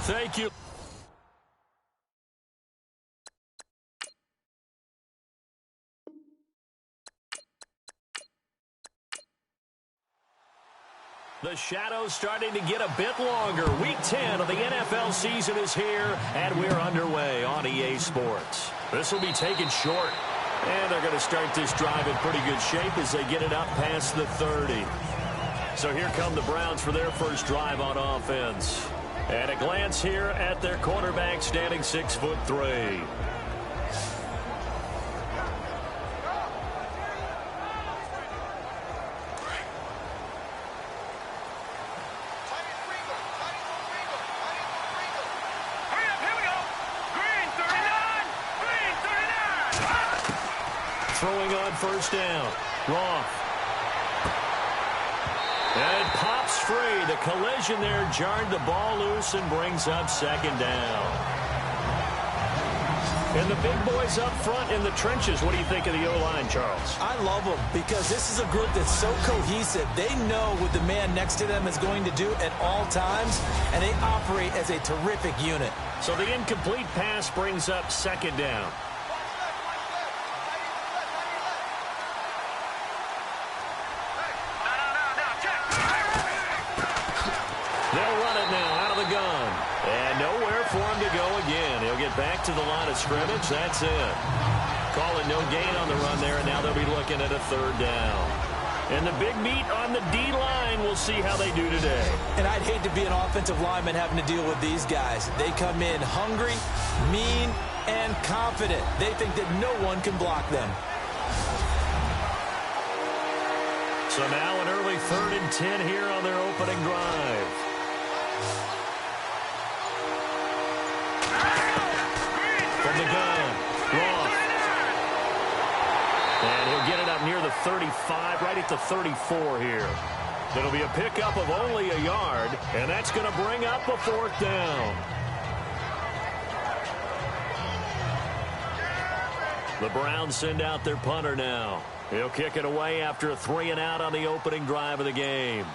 Thank you. The shadow's starting to get a bit longer. Week 10 of the NFL season is here, and we're underway on EA Sports. This will be taken short, and they're going to start this drive in pretty good shape as they get it up past the 30. So here come the Browns for their first drive on offense. And a glance here at their quarterback, standing 6'3". Throwing on first down. Roth. And pops free. The collision there jarred the ball loose and brings up second down. And the big boys up front in the trenches. What do you think of the O-line, Charles? I love them because this is a group that's so cohesive. They know what the man next to them is going to do at all times, and they operate as a terrific unit. So the incomplete pass brings up second down. They'll run it now out of the gun. And nowhere for him to go again. He'll get back to the line of scrimmage. That's it. Calling no gain on the run there, and now they'll be looking at a third down. And the big meat on the D-line, we'll see how they do today. And I'd hate to be an offensive lineman having to deal with these guys. They come in hungry, mean, and confident. They think that no one can block them. So now an early 3rd and 10 here on their opening drive. From the gun, Roth. And he'll get it up near the 35, right at the 34 here. It'll be a pickup of only a yard, and that's going to bring up a 4th down. The Browns send out their punter now. He'll kick it away after a 3-and-out on the opening drive of the game.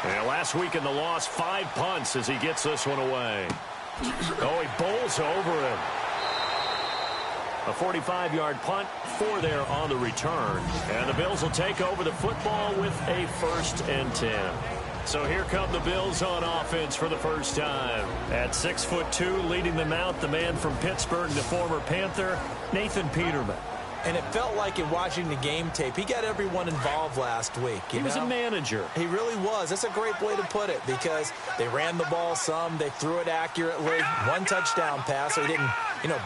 And last week in the loss, 5 punts as he gets this one away. Oh, he bowls over him. A 45-yard punt, 4 there on the return. And the Bills will take over the football with a 1st and 10. So here come the Bills on offense for the first time. At 6'2", leading them out, the man from Pittsburgh, the former Panther, Nathan Peterman. And it felt like in watching the game tape, he got everyone involved last week. He was a manager. He really was. That's a great way to put it because they ran the ball some, they threw it accurately. 1 touchdown pass, so he didn't,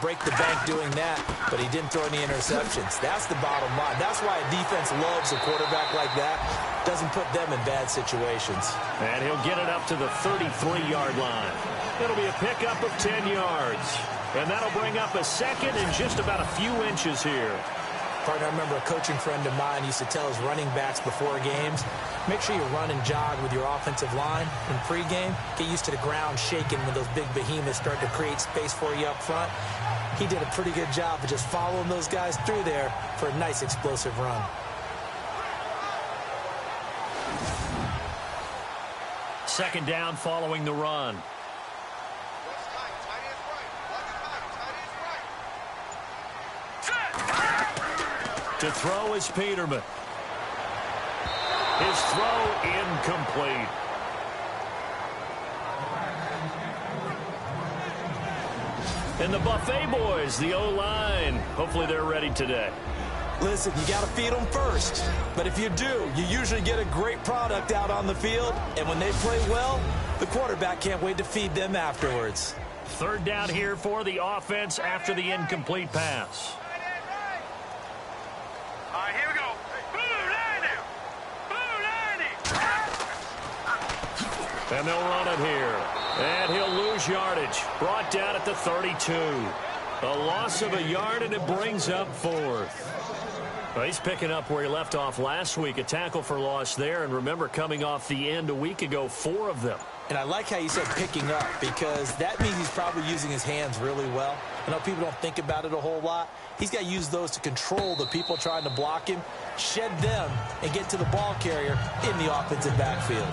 break the bank doing that, but he didn't throw any interceptions. That's the bottom line. That's why a defense loves a quarterback like that. Doesn't put them in bad situations. And he'll get it up to the 33-yard line. It'll be a pickup of 10 yards. And that'll bring up a 2nd and just about a few inches here. Partner, I remember a coaching friend of mine used to tell his running backs before games, make sure you run and jog with your offensive line in pregame. Get used to the ground shaking when those big behemoths start to create space for you up front. He did a pretty good job of just following those guys through there for a nice explosive run. Second down following the run. To throw is Peterman. His throw incomplete. And the Buffet boys, the O-line, hopefully they're ready today. Listen, you got to feed them first. But if you do, you usually get a great product out on the field. And when they play well, the quarterback can't wait to feed them afterwards. 3rd down here for the offense after the incomplete pass. All right, here we go. And they'll run it here. And he'll lose yardage. Brought down at the 32. A loss of a yard, and it brings up 4th. Well, he's picking up where he left off last week. A tackle for loss there. And remember, coming off the end a week ago, 4 of them. And I like how you said picking up because that means he's probably using his hands really well. I know people don't think about it a whole lot. He's got to use those to control the people trying to block him, shed them, and get to the ball carrier in the offensive backfield.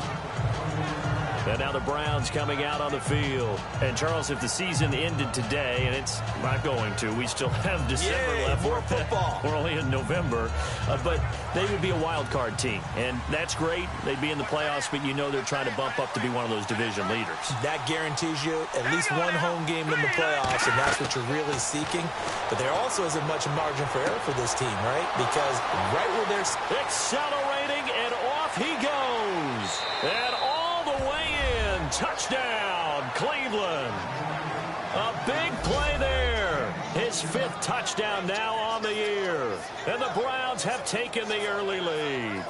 And now the Browns coming out on the field. And, Charles, if the season ended today, and it's not going to, we still have December left. More football. We're only in November. But they would be a wild card team. And that's great. They'd be in the playoffs, but you know they're trying to bump up to be one of those division leaders. That guarantees you at least one home game in the playoffs, and that's what you're really seeking. But there also isn't much margin for error for this team, right? Because right where they're accelerating, and off he goes. And all the way in. Touchdown, Cleveland. A big play there. His 5th touchdown now on the year. And the Browns have taken the early lead.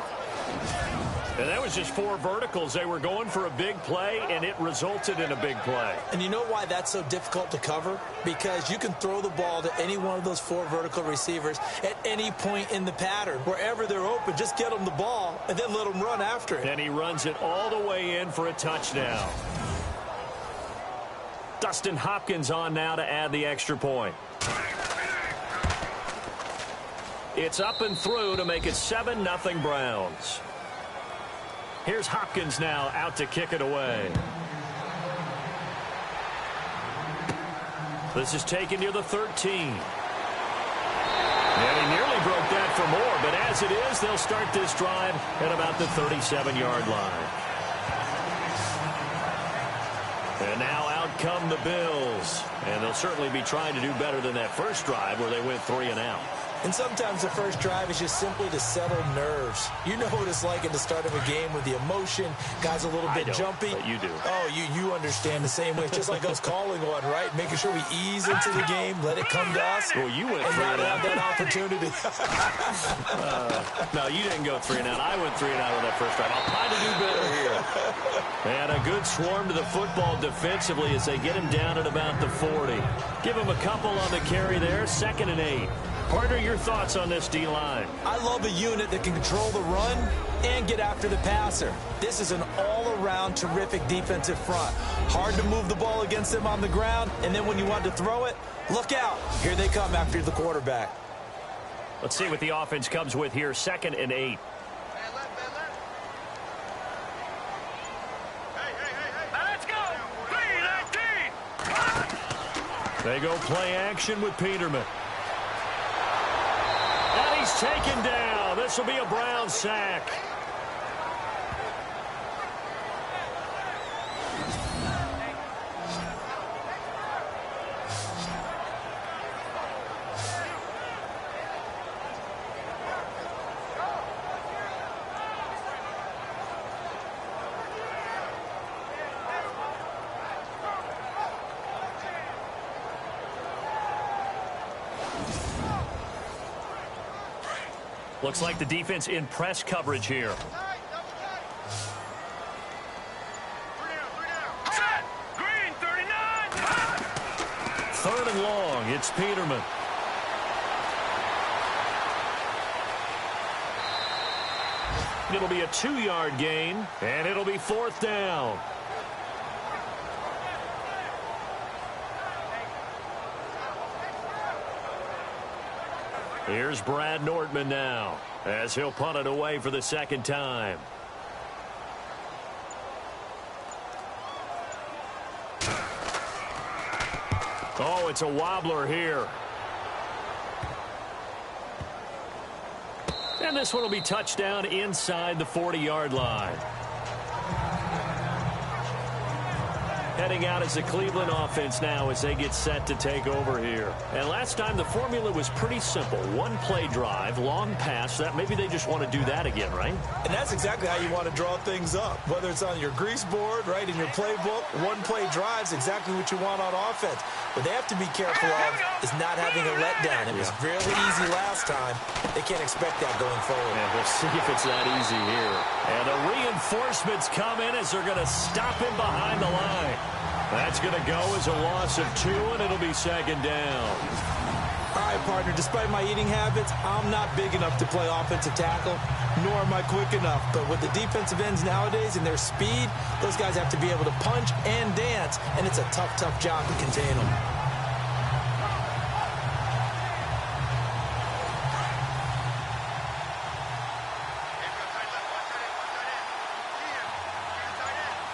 And that was just 4 verticals. They were going for a big play, and it resulted in a big play. And you know why that's so difficult to cover? Because you can throw the ball to any one of those 4 vertical receivers at any point in the pattern. Wherever they're open, just get them the ball and then let them run after it. And he runs it all the way in for a touchdown. Dustin Hopkins on now to add the extra point. It's up and through to make it 7-0 Browns. Here's Hopkins now out to kick it away. This is taken near the 13. And he nearly broke that for more, but as it is, they'll start this drive at about the 37-yard line. And now out come the Bills. And they'll certainly be trying to do better than that first drive where they went 3 and out. And sometimes the first drive is just simply to settle nerves. You know what it's like at the start of a game with the emotion. Guys a little bit jumpy. But you do. Oh, you understand the same way. It's just like us calling one, right? Making sure we ease into the game, let it come to us. Well, you went and 3 not and out. have that opportunity. No, you didn't go 3 and out. I went 3 and out on that first drive. I'll try to do better here. And a good swarm to the football defensively as they get him down at about the 40. Give him a couple on the carry there. 2nd and 8. Partner, your thoughts on this D-line? I love a unit that can control the run and get after the passer. This is an all-around terrific defensive front. Hard to move the ball against them on the ground, and then when you want to throw it, look out. Here they come after the quarterback. Let's see what the offense comes with here. 2nd and 8. Let's go. 3-19. They go play action with Peterman. And he's taken down. This will be a Brown sack. Looks like the defense in press coverage here. Set. Green 39. 3rd and long. It's Peterman. It'll be a 2-yard gain, and it'll be 4th down. Here's Brad Nordman now as he'll punt it away for the 2nd time. Oh, it's a wobbler here. And this one will be touchdown inside the 40-yard line. Heading out as the Cleveland offense now as they get set to take over here. And last time the formula was pretty simple. 1-play drive, long pass. That maybe they just want to do that again, right? And that's exactly how you want to draw things up. Whether it's on your grease board, right, in your playbook, 1-play drive's exactly what you want on offense. What they have to be careful of is not having a letdown. It was really easy last time. They can't expect that going forward. And we'll see if it's that easy here. And the reinforcements come in as they're going to stop him behind the line. That's going to go as a loss of 2, and it'll be 2nd down. All right, partner, despite my eating habits, I'm not big enough to play offensive tackle, nor am I quick enough. But with the defensive ends nowadays and their speed, those guys have to be able to punch and dance, and it's a tough, tough job to contain them.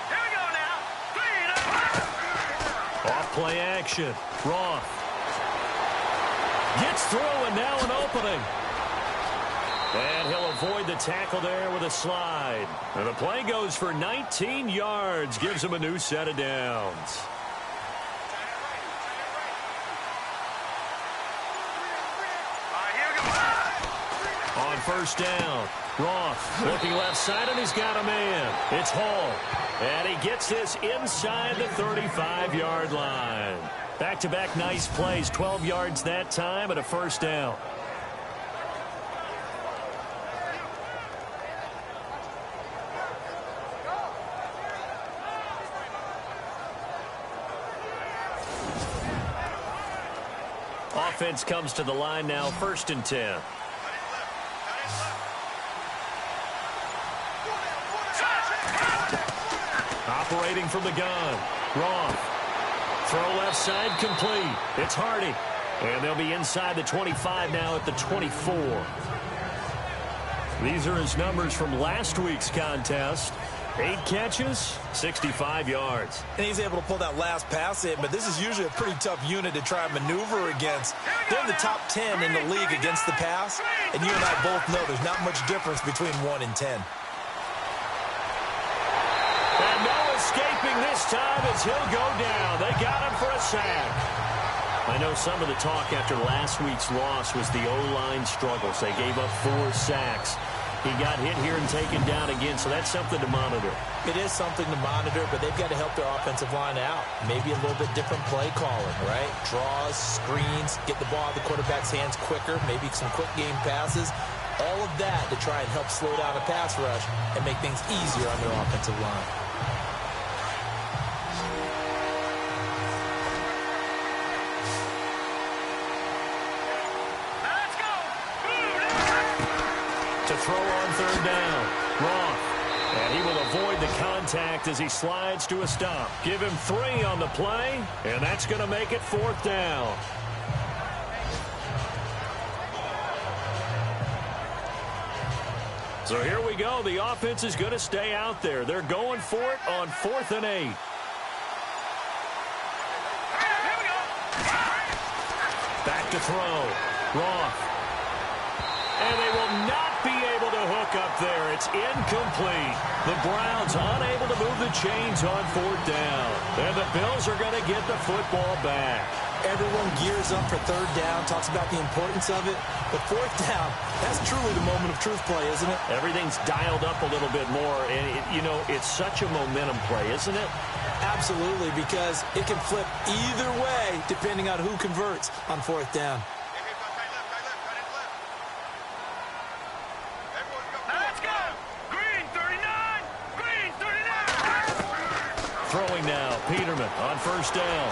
Here we go play action. Roth gets through, and now an opening. And he'll avoid the tackle there with a slide. And the play goes for 19 yards, gives him a new set of downs. On first down, Roth looking left side, and he's got a man. It's Hall. And he gets this inside the 35-yard line. Back-to-back nice plays, 12 yards that time, and a first down. Offense comes to the line now, 1st and 10. Operating from the gun. Roth. Throw left side complete. It's Hardy. And they'll be inside the 25 now at the 24. These are his numbers from last week's contest. 8 catches, 65 yards. And he's able to pull that last pass in, but this is usually a pretty tough unit to try and maneuver against. They're in the top 10 in the league against the pass, and you and I both know there's not much difference between 1 and 10. And no escaping this time as he'll go down. They got him for a sack. I know some of the talk after last week's loss was the O-line struggles. They gave up 4 sacks. He got hit here and taken down again, so that's something to monitor. It is something to monitor, but they've got to help their offensive line out. Maybe a little bit different play calling, right? Draws, screens, get the ball out of the quarterback's hands quicker, maybe some quick game passes. All of that to try and help slow down a pass rush and make things easier on their offensive line. Throw on 3rd down. Roth. And he will avoid the contact as he slides to a stop. Give him 3 on the play, and that's going to make it 4th down. So here we go. The offense is going to stay out there. They're going for it on 4th and 8. Back to throw. Roth. And they will not be able to hook up there. It's incomplete. The Browns unable to move the chains on 4th down. And the Bills are going to get the football back. Everyone gears up for 3rd down, talks about the importance of it. But 4th down, that's truly the moment of truth play, isn't it? Everything's dialed up a little bit more. And, it's such a momentum play, isn't it? Absolutely, because it can flip either way depending on who converts on 4th down. Throwing now, Peterman on 1st down.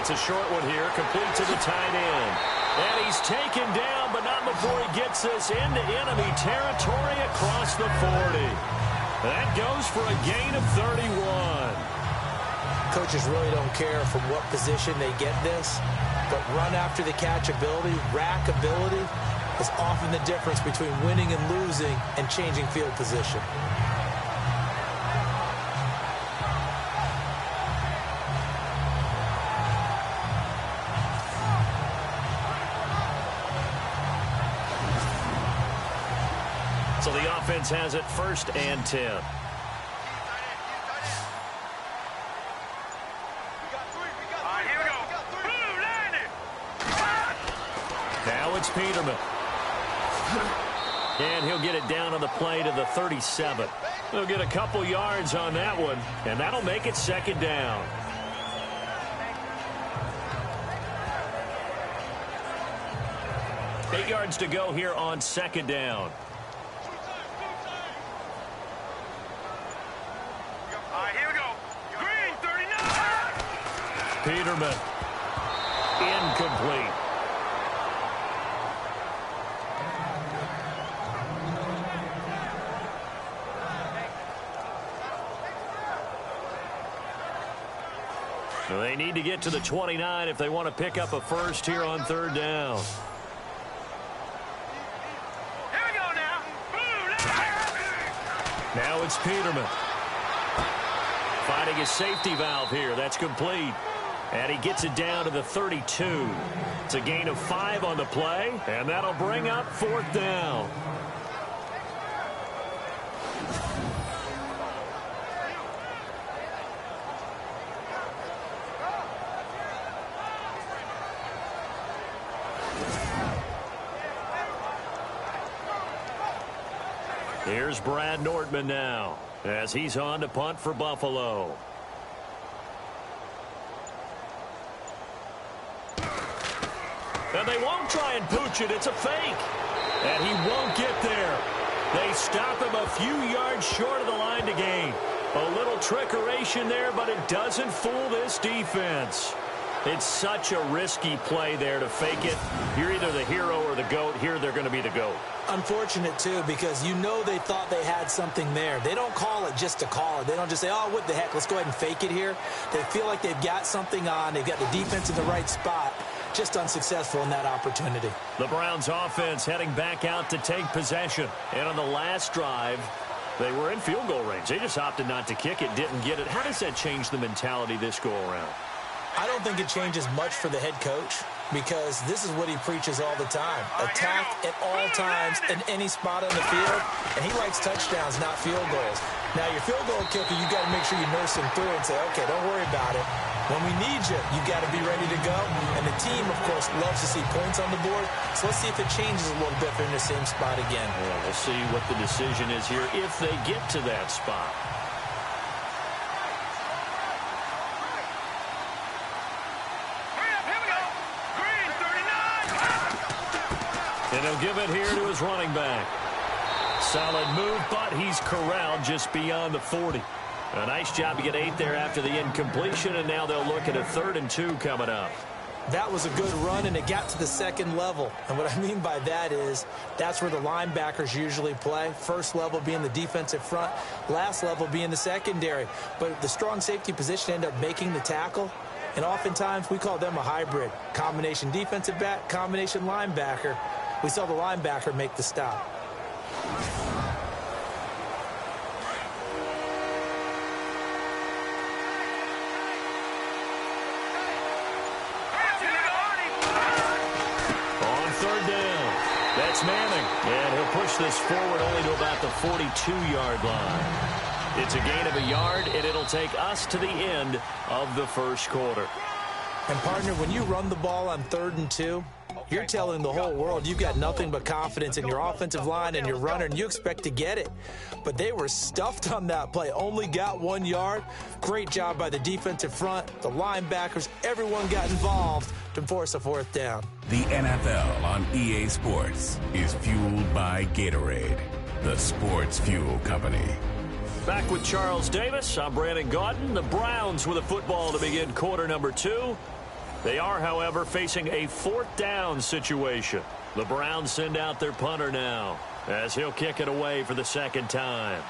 It's a short one here, complete to the tight end. And he's taken down, but not before he gets this into enemy territory across the 40. That goes for a gain of 31. Coaches really don't care from what position they get this, but run after the catch ability, rack ability, is often the difference between winning and losing and changing field position. So the offense has it 1st and 10. Now it's Peterman. And he'll get it down on the play to the 37. He'll get a couple yards on that one, and that'll make it 2nd down. Eight yards to go here on 2nd down. Peterman. Incomplete. So they need to get to the 29 if they want to pick up a first here on 3rd down. Here we go now. Now it's Peterman. Finding his safety valve here. That's complete. And he gets it down to the 32. It's a gain of 5 on the play, and that'll bring up 4th down. Here's Brad Nordman now as he's on to punt for Buffalo. And they won't try and pooch it. It's a fake. And he won't get there. They stop him a few yards short of the line to gain. A little trickeration there, but it doesn't fool this defense. It's such a risky play there to fake it. You're either the hero or the GOAT. Here they're going to be the GOAT. Unfortunate, too, because you know they thought they had something there. They don't call it just to call it. They don't just say, oh, what the heck, let's go ahead and fake it here. They feel like they've got something on. They've got the defense in the right spot. Just unsuccessful in that opportunity. The Browns offense heading back out to take possession. And on the last drive, they were in field goal range. They just opted not to kick it, didn't get it. How does that change the mentality this go around? I don't think it changes much for the head coach because this is what he preaches all the time. Attack at all times in any spot on the field, and he likes touchdowns, not field goals. Now, your field goal kicker, you got to make sure you nurse him through and say, okay, don't worry about it. When we need you, you got to be ready to go. And the team, of course, loves to see points on the board. So let's see if it changes a little bit if they're in the same spot again. Yeah, we'll see what the decision is here if they get to that spot. And he'll give it here to his running back. Solid move, but he's corralled just beyond the 40. A nice job to get 8 there after the incompletion, and now they'll look at a 3rd and 2 coming up. That was a good run, and it got to the second level. And what I mean by that is that's where the linebackers usually play. First level being the defensive front, last level being the secondary. But the strong safety position ended up making the tackle. And oftentimes we call them a hybrid. Combination defensive back, combination linebacker. We saw the linebacker make the stop. On 3rd down, that's Manning. And he'll push this forward only to about the 42-yard line. It's a gain of a yard, and it'll take us to the end of the first quarter. And, partner, when you run the ball on 3rd and 2, you're telling the whole world you've got nothing but confidence in your offensive line and your runner, and you expect to get it. But they were stuffed on that play, only got 1 yard. Great job by the defensive front, the linebackers, everyone got involved to force a 4th down. The NFL on EA Sports is fueled by Gatorade, the sports fuel company. Back with Charles Davis, I'm Brandon Gaudin. The Browns with a football to begin quarter number 2. They are, however, facing a 4th down situation. The Browns send out their punter now as he'll kick it away for the 2nd time.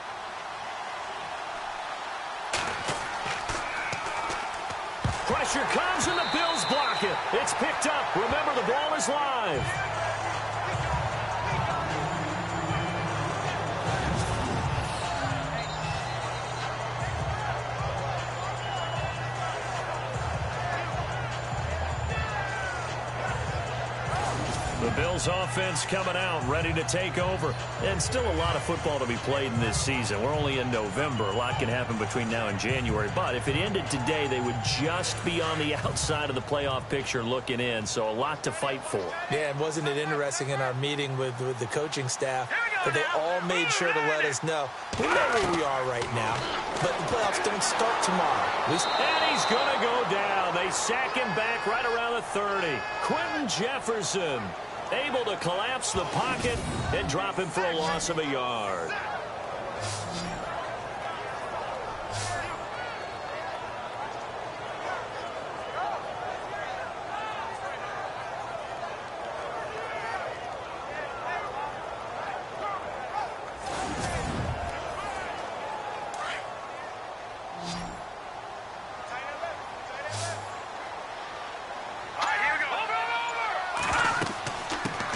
Pressure comes and the Bills block it. It's picked up. Remember, the ball is live. The Bills offense coming out, ready to take over. And still a lot of football to be played in this season. We're only in November. A lot can happen between now and January. But if it ended today, they would just be on the outside of the playoff picture looking in. So a lot to fight for. Yeah, and wasn't it interesting in our meeting with the coaching staff that they all made sure to let us know, we know where we are right now, but the playoffs don't start tomorrow. And he's going to go down. They sack him back right around the 30. Quentin Jefferson able to collapse the pocket and drop him for a loss of a yard.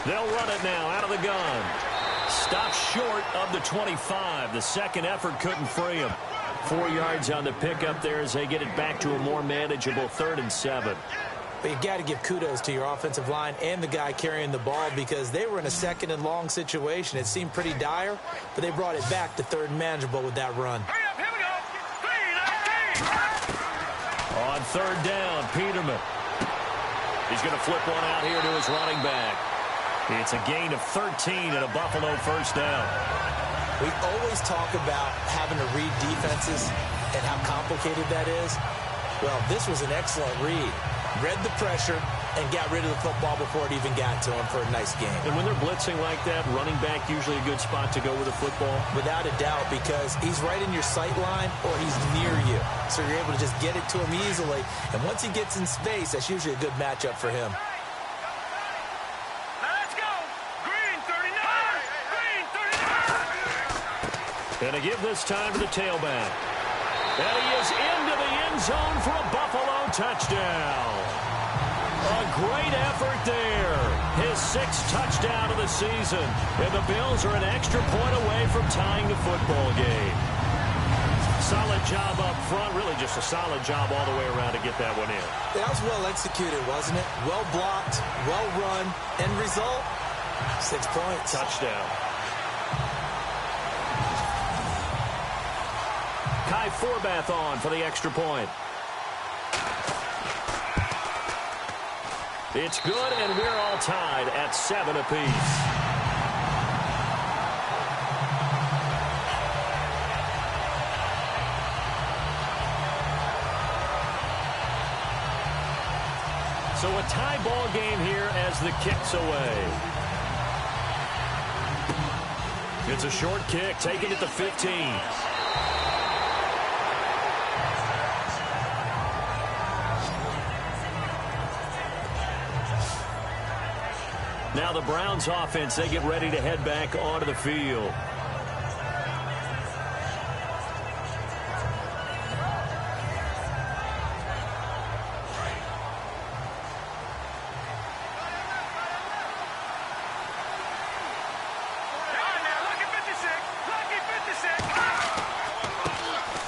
They'll run it now out of the gun. Stopped short of the 25. The second effort couldn't free him. 4 yards on the pickup there as they get it back to a more manageable 3rd and 7. But you got to give kudos to your offensive line and the guy carrying the ball because they were in a 2nd and long situation. It seemed pretty dire, but they brought it back to 3rd and manageable with that run. Hurry up, here we go. 3, On 3rd down, Peterman. He's going to flip one out here to his running back. It's a gain of 13 and a Buffalo 1st down. We always talk about having to read defenses and how complicated that is. Well, this was an excellent read. Read the pressure and got rid of the football before it even got to him for a nice game. And when they're blitzing like that, running back usually a good spot to go with the football? Without a doubt, because he's right in your sight line or he's near you. So you're able to just get it to him easily. And once he gets in space, that's usually a good matchup for him. Let's go. Green 39. Green 39. And to give this time to the tailback. And he is into the end zone for a Buffalo touchdown. A great effort there. His 6th touchdown of the season. And the Bills are an extra point away from tying the football game. Solid job up front. Really just a solid job all the way around to get that one in. That was well executed, wasn't it? Well blocked, well run. End result, 6 points. Touchdown. Kai Forbath on for the extra point. It's good, and we're all tied at 7 apiece. So a tie ball game here as the kick's away. It's a short kick, taken at the 15. Now the Browns offense, they get ready to head back onto the field.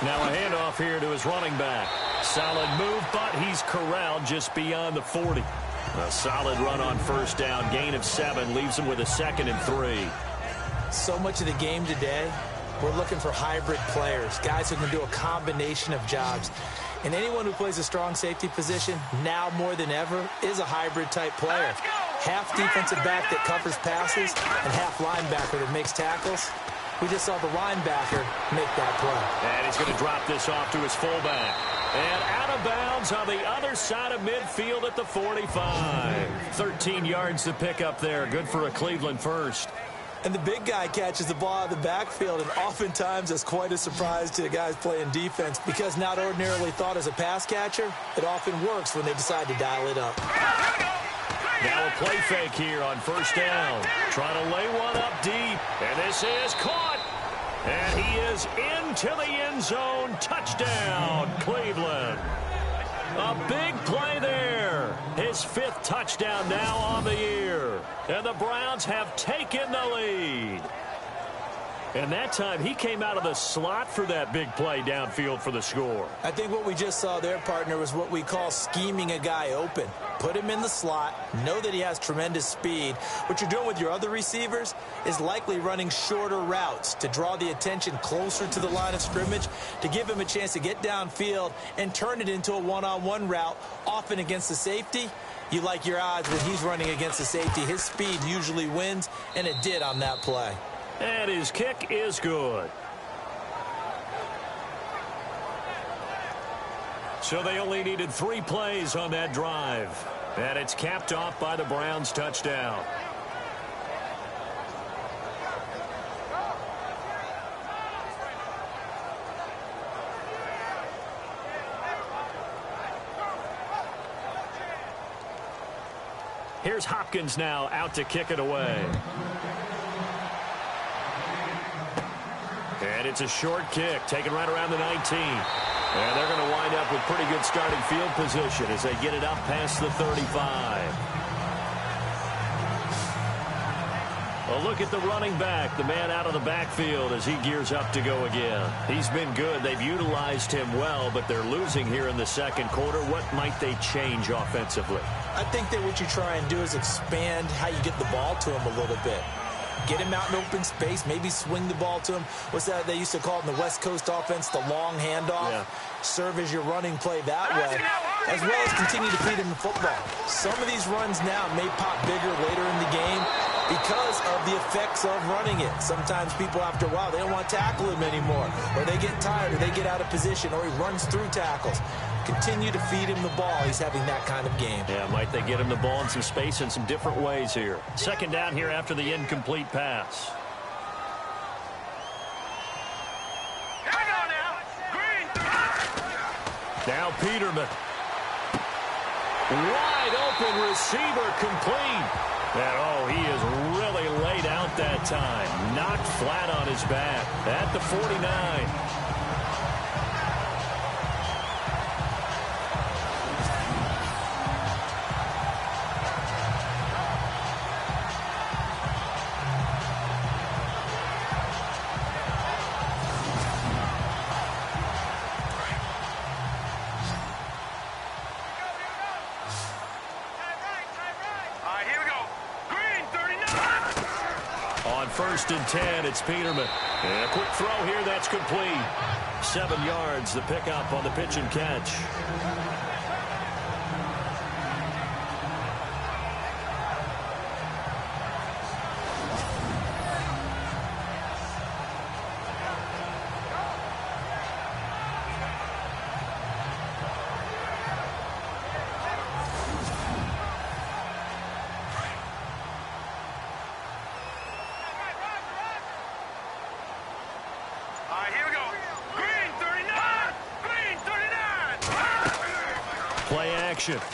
Now a handoff here to his running back. Solid move, but he's corralled just beyond the 40. A solid run on 1st down. Gain of 7 leaves him with a 2nd and 3. So much of the game today, we're looking for hybrid players, guys who can do a combination of jobs. And anyone who plays a strong safety position, now more than ever, is a hybrid-type player. Half defensive back that covers passes and half linebacker that makes tackles. We just saw the linebacker make that play. And he's going to drop this off to his fullback. And out of bounds on the other side of midfield at the 45. 13 yards to pick up there. Good for a Cleveland 1st. And the big guy catches the ball out of the backfield, and oftentimes that's quite a surprise to the guys playing defense because not ordinarily thought as a pass catcher, it often works when they decide to dial it up. Now a play fake here on 1st down. Trying to lay one up deep. And this is caught. And he is into the end zone. Touchdown, Cleveland. A big play there. His 5th touchdown now on the year. And the Browns have taken the lead. And that time he came out of the slot for that big play downfield for the score. I think what we just saw there, partner, was what we call scheming a guy open. Put him in the slot, know that he has tremendous speed. What you're doing with your other receivers is likely running shorter routes to draw the attention closer to the line of scrimmage, to give him a chance to get downfield and turn it into a one-on-one route, often against the safety. You like your odds when he's running against the safety. His speed usually wins, and it did on that play. And his kick is good. So they only needed 3 plays on that drive. And it's capped off by the Browns' touchdown. Here's Hopkins now out to kick it away. And it's a short kick, taken right around the 19. And they're going to wind up with pretty good starting field position as they get it up past the 35. A look at the running back, the man out of the backfield as he gears up to go again. He's been good. They've utilized him well, but they're losing here in the second quarter. What might they change offensively? I think that what you try and do is expand how you get the ball to him a little bit. Get him out in open space, maybe swing the ball to him. What's that they used to call it in the West Coast offense, the long handoff? Yeah. Serve as your running play that way, as well as continue to feed him the football. Some of these runs now may pop bigger later in the game because of the effects of running it. Sometimes people, after a while, they don't want to tackle him anymore, or they get tired, or they get out of position, or he runs through tackles. Continue to feed him the ball. He's having that kind of game. Yeah, might they get him the ball in some space in some different ways here. Second down here after the incomplete pass. Now Peterman. Wide open receiver complete. And oh, he is really laid out that time. Knocked flat on his back at the 49. First and 10, it's Peterman. And a quick throw here, that's complete. 7 yards, the pickup on the pitch and catch.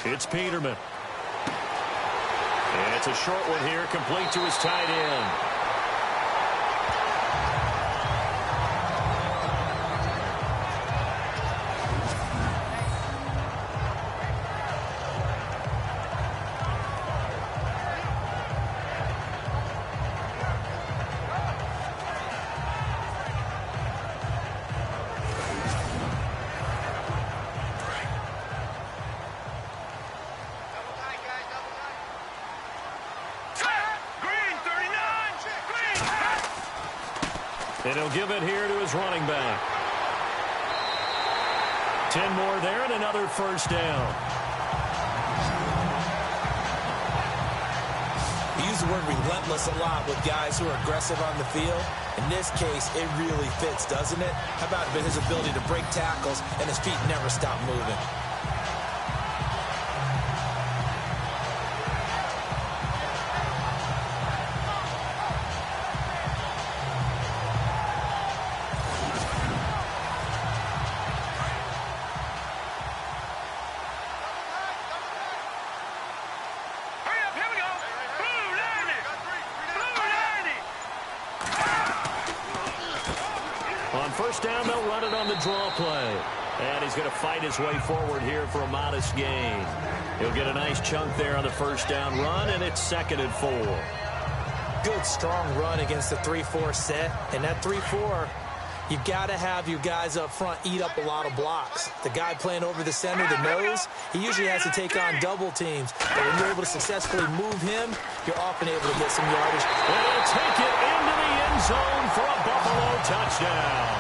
It's Peterman. And it's a short one here, complete to his tight end. And he'll give it here to his running back. 10 more there and another first down. We use the word relentless a lot with guys who are aggressive on the field. In this case, it really fits, doesn't it? How about his ability to break tackles and his feet never stop moving? First down, they'll run it on the draw play. And he's going to fight his way forward here for a modest gain. He'll get a nice chunk there on the first down run, and it's 2nd and 4. Good, strong run against the 3-4 set. And that 3-4, you've got to have your guys up front eat up a lot of blocks. The guy playing over the center, the nose, he usually has to take on double teams. But when you're able to successfully move him, you're often able to get some yardage. And he'll take it into the end zone for a Buffalo touchdown.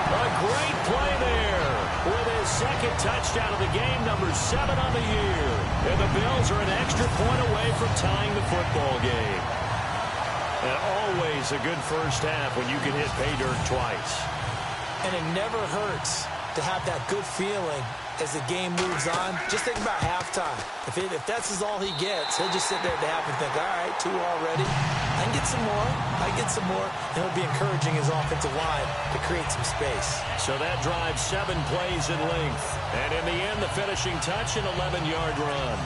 A great play there with his second touchdown of the game, number 7 on the year. And the Bills are an extra point away from tying the football game. And always a good first half when you can hit pay dirt twice. And it never hurts to have that good feeling as the game moves on. Just think about halftime. If that's all he gets, he'll just sit there at the half and think, all right, 2 already. I can get some more. I get some more. And he'll be encouraging his offensive line to create some space. So that drives 7 plays in length. And in the end, the finishing touch, an 11-yard run.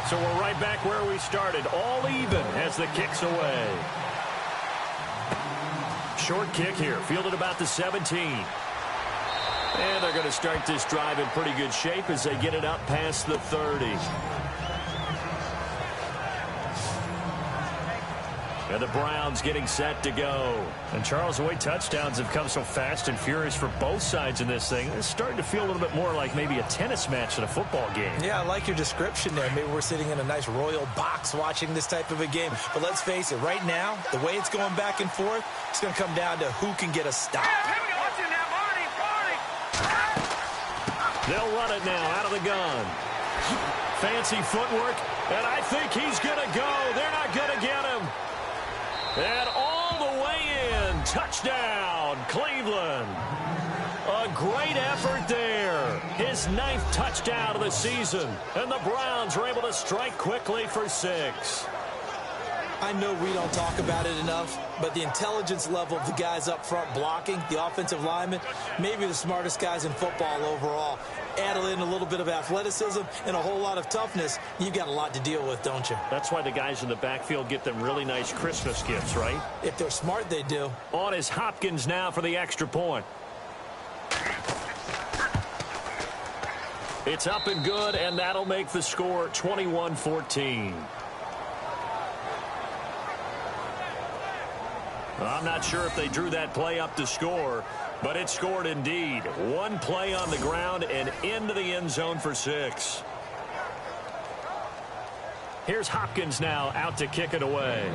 So we're right back where we started, all even as the kick's away. Short kick here, fielded about the 17. And they're going to start this drive in pretty good shape as they get it up past the 30. And the Browns getting set to go. And Charles, the way touchdowns have come so fast and furious for both sides in this thing, it's starting to feel a little bit more like maybe a tennis match than a football game. Yeah, I like your description there. Maybe we're sitting in a nice royal box watching this type of a game. But let's face it, right now, the way it's going back and forth, it's going to come down to who can get a stop. They'll run it now out of the gun. Fancy footwork, and I think he's going to go. They're not going to get him. And all the way in, touchdown, Cleveland. A great effort there. His 9th touchdown of the season. And the Browns are able to strike quickly for 6. I know we don't talk about it enough, but the intelligence level of the guys up front blocking, the offensive linemen, maybe the smartest guys in football overall. Add in a little bit of athleticism and a whole lot of toughness, you've got a lot to deal with, don't you? That's why the guys in the backfield get them really nice Christmas gifts, right? If they're smart, they do. On is Hopkins now for the extra point. It's up and good, and that'll make the score 21-14. I'm not sure if they drew that play up to score, but it scored indeed. One play on the ground and into the end zone for 6. Here's Hopkins now out to kick it away.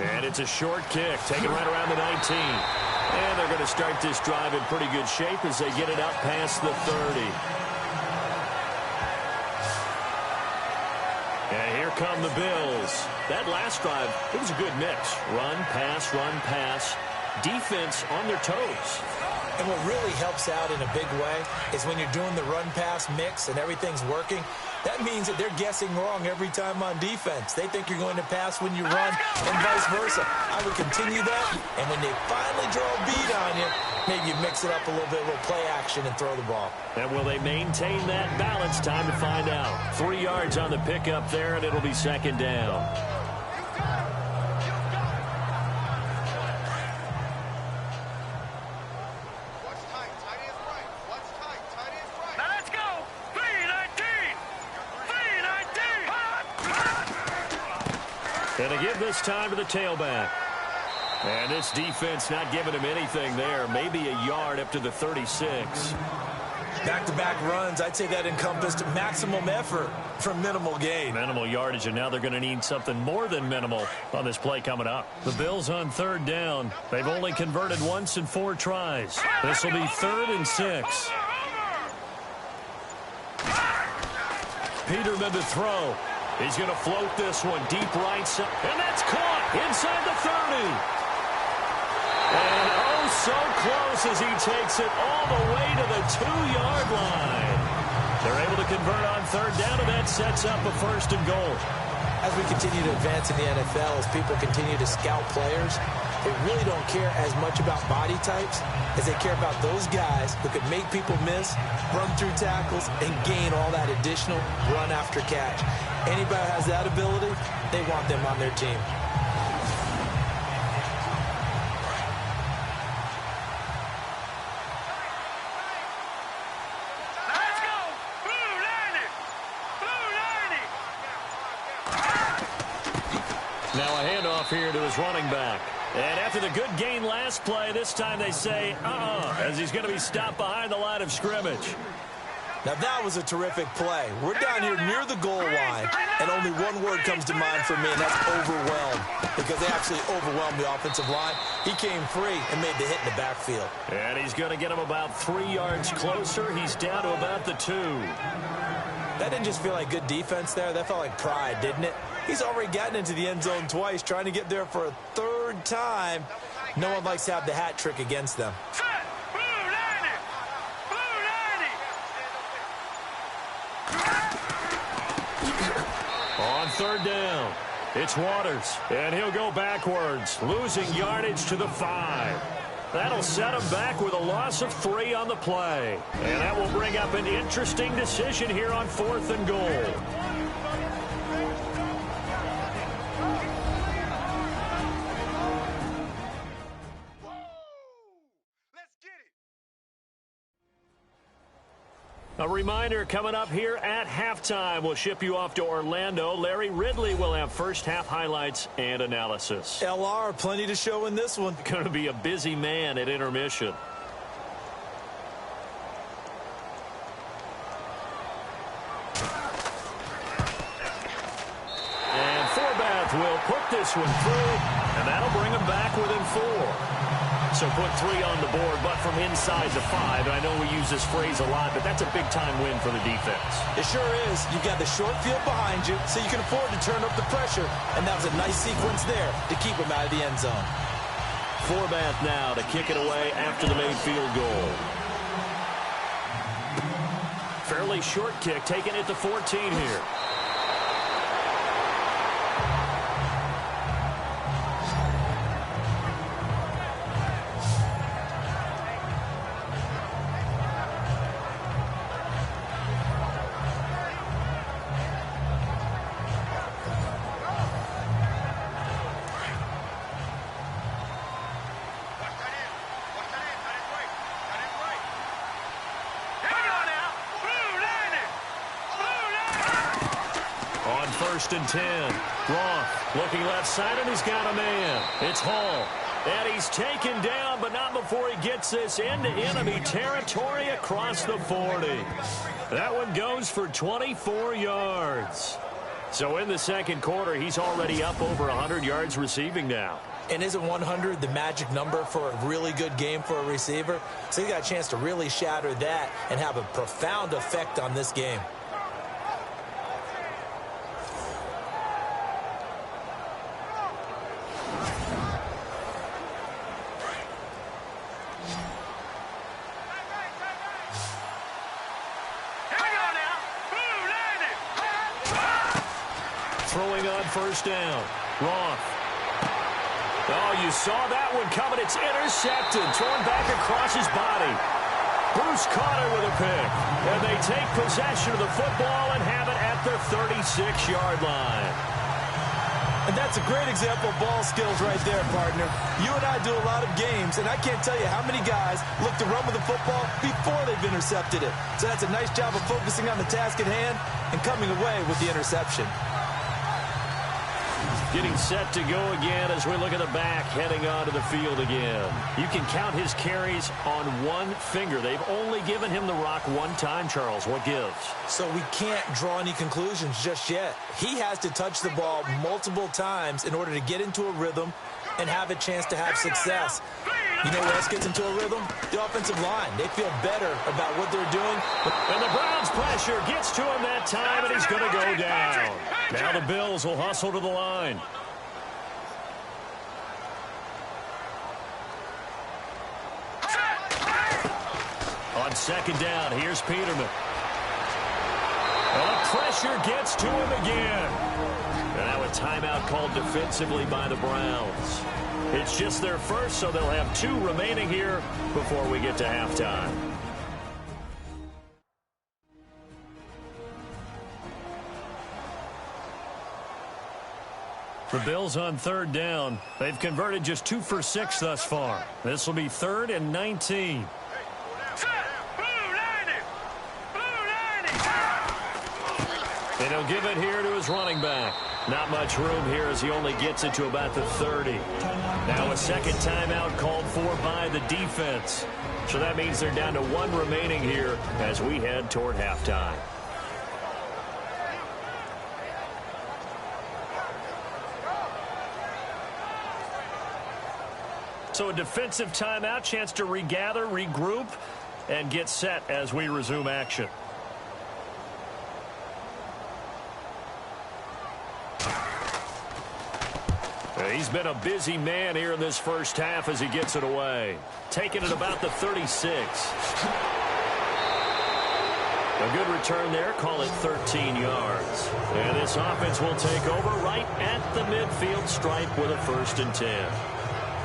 And it's a short kick, taken right around the 19. And they're going to start this drive in pretty good shape as they get it up past the 30. And here come the Bills. That last drive, it was a good mix. Run, pass, defense on their toes. And what really helps out in a big way is when you're doing the run-pass mix and everything's working, that means that they're guessing wrong every time on defense. They think you're going to pass when you run and vice versa. I would continue that, and when they finally draw a beat on you, maybe you mix it up a little bit, a little play action and throw the ball. And will they maintain that balance? Time to find out. 3 yards on the pickup there, and it'll be second down. And to give this time to the tailback. And this defense not giving him anything there. Maybe a yard up to the 36. Back-to-back runs, I'd say that encompassed maximum effort for minimal gain. Minimal yardage, and now they're going to need something more than minimal on this play coming up. The Bills on 3rd down. They've only converted once in 4 tries. This will be 3rd and 6. Peterman to throw. He's going to float this one deep right side. And that's caught inside the 30. And oh, so close as he takes it all the way to the 2-yard line. They're able to convert on 3rd down, and that sets up a 1st and goal. As we continue to advance in the NFL, as people continue to scout players, they really don't care as much about body types as they care about those guys who can make people miss, run through tackles, and gain all that additional run after catch. Anybody who has that ability, they want them on their team. Let's go! Blue 90! Blue 90! Now a handoff here to his running back. And after the good gain last play, this time they say, as he's going to be stopped behind the line of scrimmage. Now that was a terrific play. We're down here near the goal line, and only one word comes to mind for me, and that's overwhelmed, because they actually overwhelmed the offensive line. He came free and made the hit in the backfield. And he's going to get him about 3 yards closer. He's down to about the 2. That didn't just feel like good defense there. That felt like pride, didn't it? He's already gotten into the end zone twice, trying to get there for a 3rd time. No one likes to have the hat trick against them. Set! Blue 90! Blue 90! On 3rd down, it's Waters, and he'll go backwards, losing yardage to the 5. That'll set him back with a loss of 3 on the play. And that will bring up an interesting decision here on 4th and goal. A reminder coming up here at halftime. We'll ship you off to Orlando. Larry Ridley will have first half highlights and analysis. LR, plenty to show in this one. Going to be a busy man at intermission. And Forbath will put this one through, and that'll bring him back within 4. So put 3 on the board, but from inside the 5. And I know we use this phrase a lot, but that's a big-time win for the defense. It sure is. You've got the short field behind you, so you can afford to turn up the pressure. And that was a nice sequence there to keep him out of the end zone. Forbath now to kick it away after the made field goal. Fairly short kick, taking it to 14 here. First and 10. Roth looking left side, and he's got a man. It's Hall. And he's taken down, but not before he gets this into enemy territory across the 40. That one goes for 24 yards. So in the second quarter, he's already up over 100 yards receiving now. And isn't 100 the magic number for a really good game for a receiver? So he got a chance to really shatter that and have a profound effect on this game. Throwing on first down. Roth. Oh, you saw that one coming. It's intercepted. Thrown back across his body. Bruce caught it with a pick. And they take possession of the football and have it at their 36-yard line. And that's a great example of ball skills right there, partner. You and I do a lot of games, and I can't tell you how many guys look to run with the football before they've intercepted it. So that's a nice job of focusing on the task at hand and coming away with the interception. Getting set to go again as we look at the back heading onto the field again. You can count his carries on one finger. They've only given him the rock one time, Charles. What gives? So we can't draw any conclusions just yet. He has to touch the ball multiple times in order to get into a rhythm and have a chance to have success. You know what else gets into a rhythm? The offensive line. They feel better about what they're doing. And the Browns' pressure gets to him that time, and he's going to go down. Now the Bills will hustle to the line. On second down, here's Peterman. And the pressure gets to him again. And now a timeout called defensively by the Browns. It's just their first, so they'll have 2 remaining here before we get to halftime. The Bills on third down. They've converted just 2 for 6 thus far. This will be 3rd and 19. And he'll give it here to his running back. Not much room here as he only gets it to about the 30. Now a second timeout called for by the defense. So that means they're down to 1 remaining here as we head toward halftime. So a defensive timeout, chance to regather, regroup, and get set as we resume action. He's been a busy man here in this first half as he gets it away. Taking it about the 36. A good return there. Call it 13 yards. And this offense will take over right at the midfield stripe with a 1st and 10.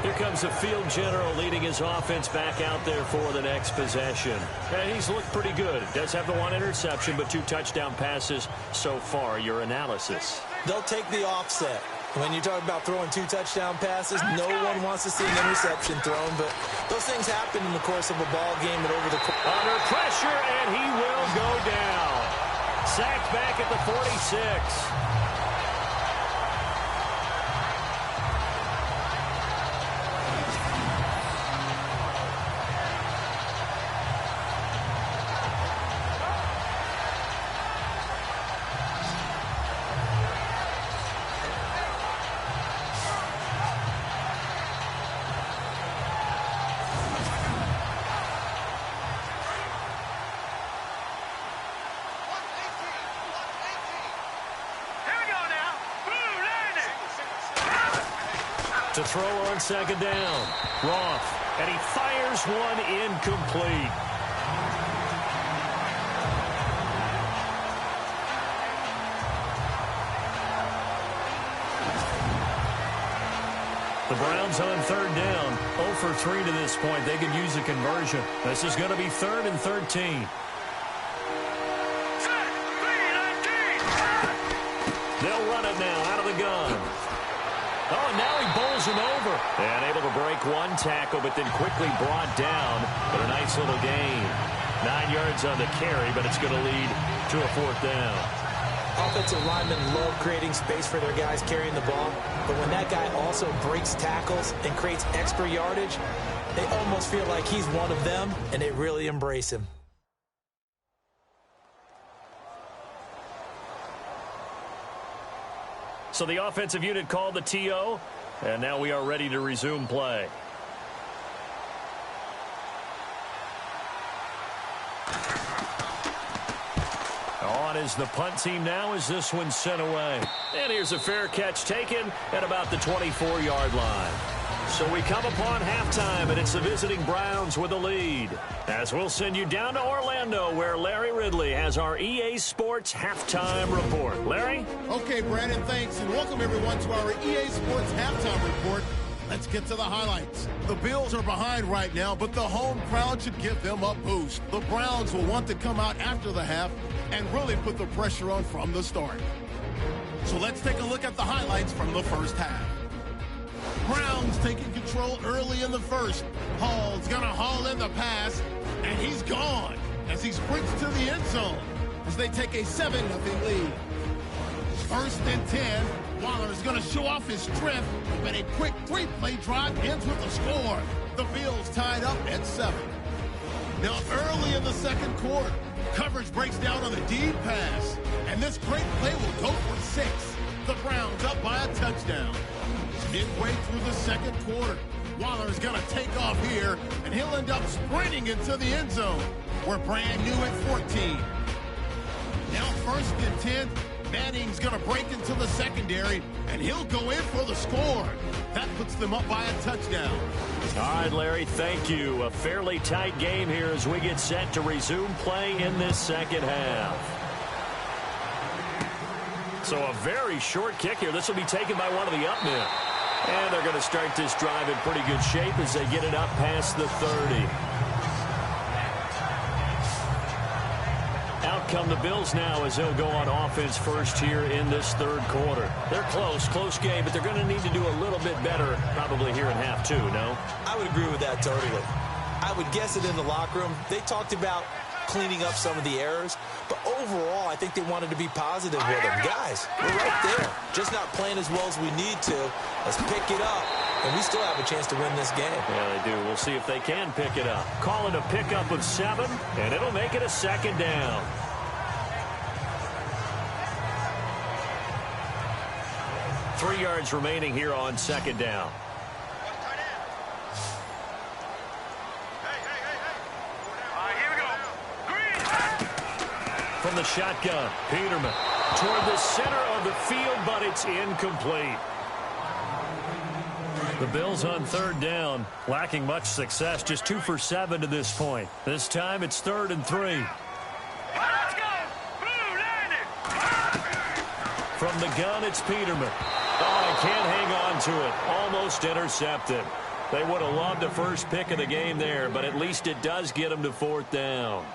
Here comes the field general leading his offense back out there for the next possession. And he's looked pretty good. Does have the 1 interception, but 2 touchdown passes so far. Your analysis. They'll take the offset. When you talk about throwing 2 touchdown passes, no one wants to see an interception thrown, but those things happen in the course of a ball game and over the course. Under pressure, and he will go down. Sacked back at the 46. To throw on second down. Roth, and he fires one incomplete. The Browns on third down. 0 for 3 to this point. They could use a conversion. This is going to be 3rd and 13. They'll run it now out of the gun. Oh, now he bowls him over. And able to break one tackle, but then quickly brought down. But a nice little gain. 9 yards on the carry, but it's going to lead to a 4th down. Offensive linemen love creating space for their guys carrying the ball. But when that guy also breaks tackles and creates extra yardage, they almost feel like he's one of them, and they really embrace him. So the offensive unit called the TO, and now we are ready to resume play. On is the punt team now as this one's sent away. And here's a fair catch taken at about the 24-yard line. So we come upon halftime, and it's the visiting Browns with a lead. As we'll send you down to Orlando, where Larry Ridley has our EA Sports halftime report. Larry? Okay, Brandon, thanks, and welcome everyone to our EA Sports halftime report. Let's get to the highlights. The Bills are behind right now, but the home crowd should give them a boost. The Browns will want to come out after the half and really put the pressure on from the start. So let's take a look at the highlights from the first half. Browns taking control early in the first. Hall's going to haul in the pass, and he's gone as he sprints to the end zone as they take a 7-0 lead. 1st and 10. Waller is going to show off his strength, but a quick 3-play drive ends with a score. The Bills tied up at 7. Now early in the second quarter, coverage breaks down on the deep pass, and this great play will go for 6. The Browns up by a touchdown. Midway through the second quarter, Waller is going to take off here, and he'll end up sprinting into the end zone. We're brand new at 14. Now 1st and 10. Manning's going to break into the secondary, and he'll go in for the score. That puts them up by a touchdown. All right, Larry, thank you. A fairly tight game here as we get set to resume play in this second half. So a very short kick here. This will be taken by one of the up men. And they're going to start this drive in pretty good shape as they get it up past the 30. Out come the Bills now as they'll go on offense first here in this third quarter. They're close game, but they're going to need to do a little bit better probably here in half 2, no? I would agree with that totally. I would guess it in the locker room. They talked about cleaning up some of the errors, but overall, I think they wanted to be positive with them. Guys, we're right there. Just not playing as well as we need to. Let's pick it up, and we still have a chance to win this game. Yeah, they do. We'll see if they can pick it up. Call it a pickup of 7, and it'll make it a 2nd down. Three yards remaining here on 2nd down. From the shotgun, Peterman toward the center of the field, but it's incomplete. The Bills on 3rd down, lacking much success, just 2 for 7 to this point. This time it's 3rd and 3. Let's go! Blue landed! From the gun, it's Peterman. Oh, he can't hang on to it. Almost intercepted. They would have loved the first pick of the game there, but at least it does get them to 4th down.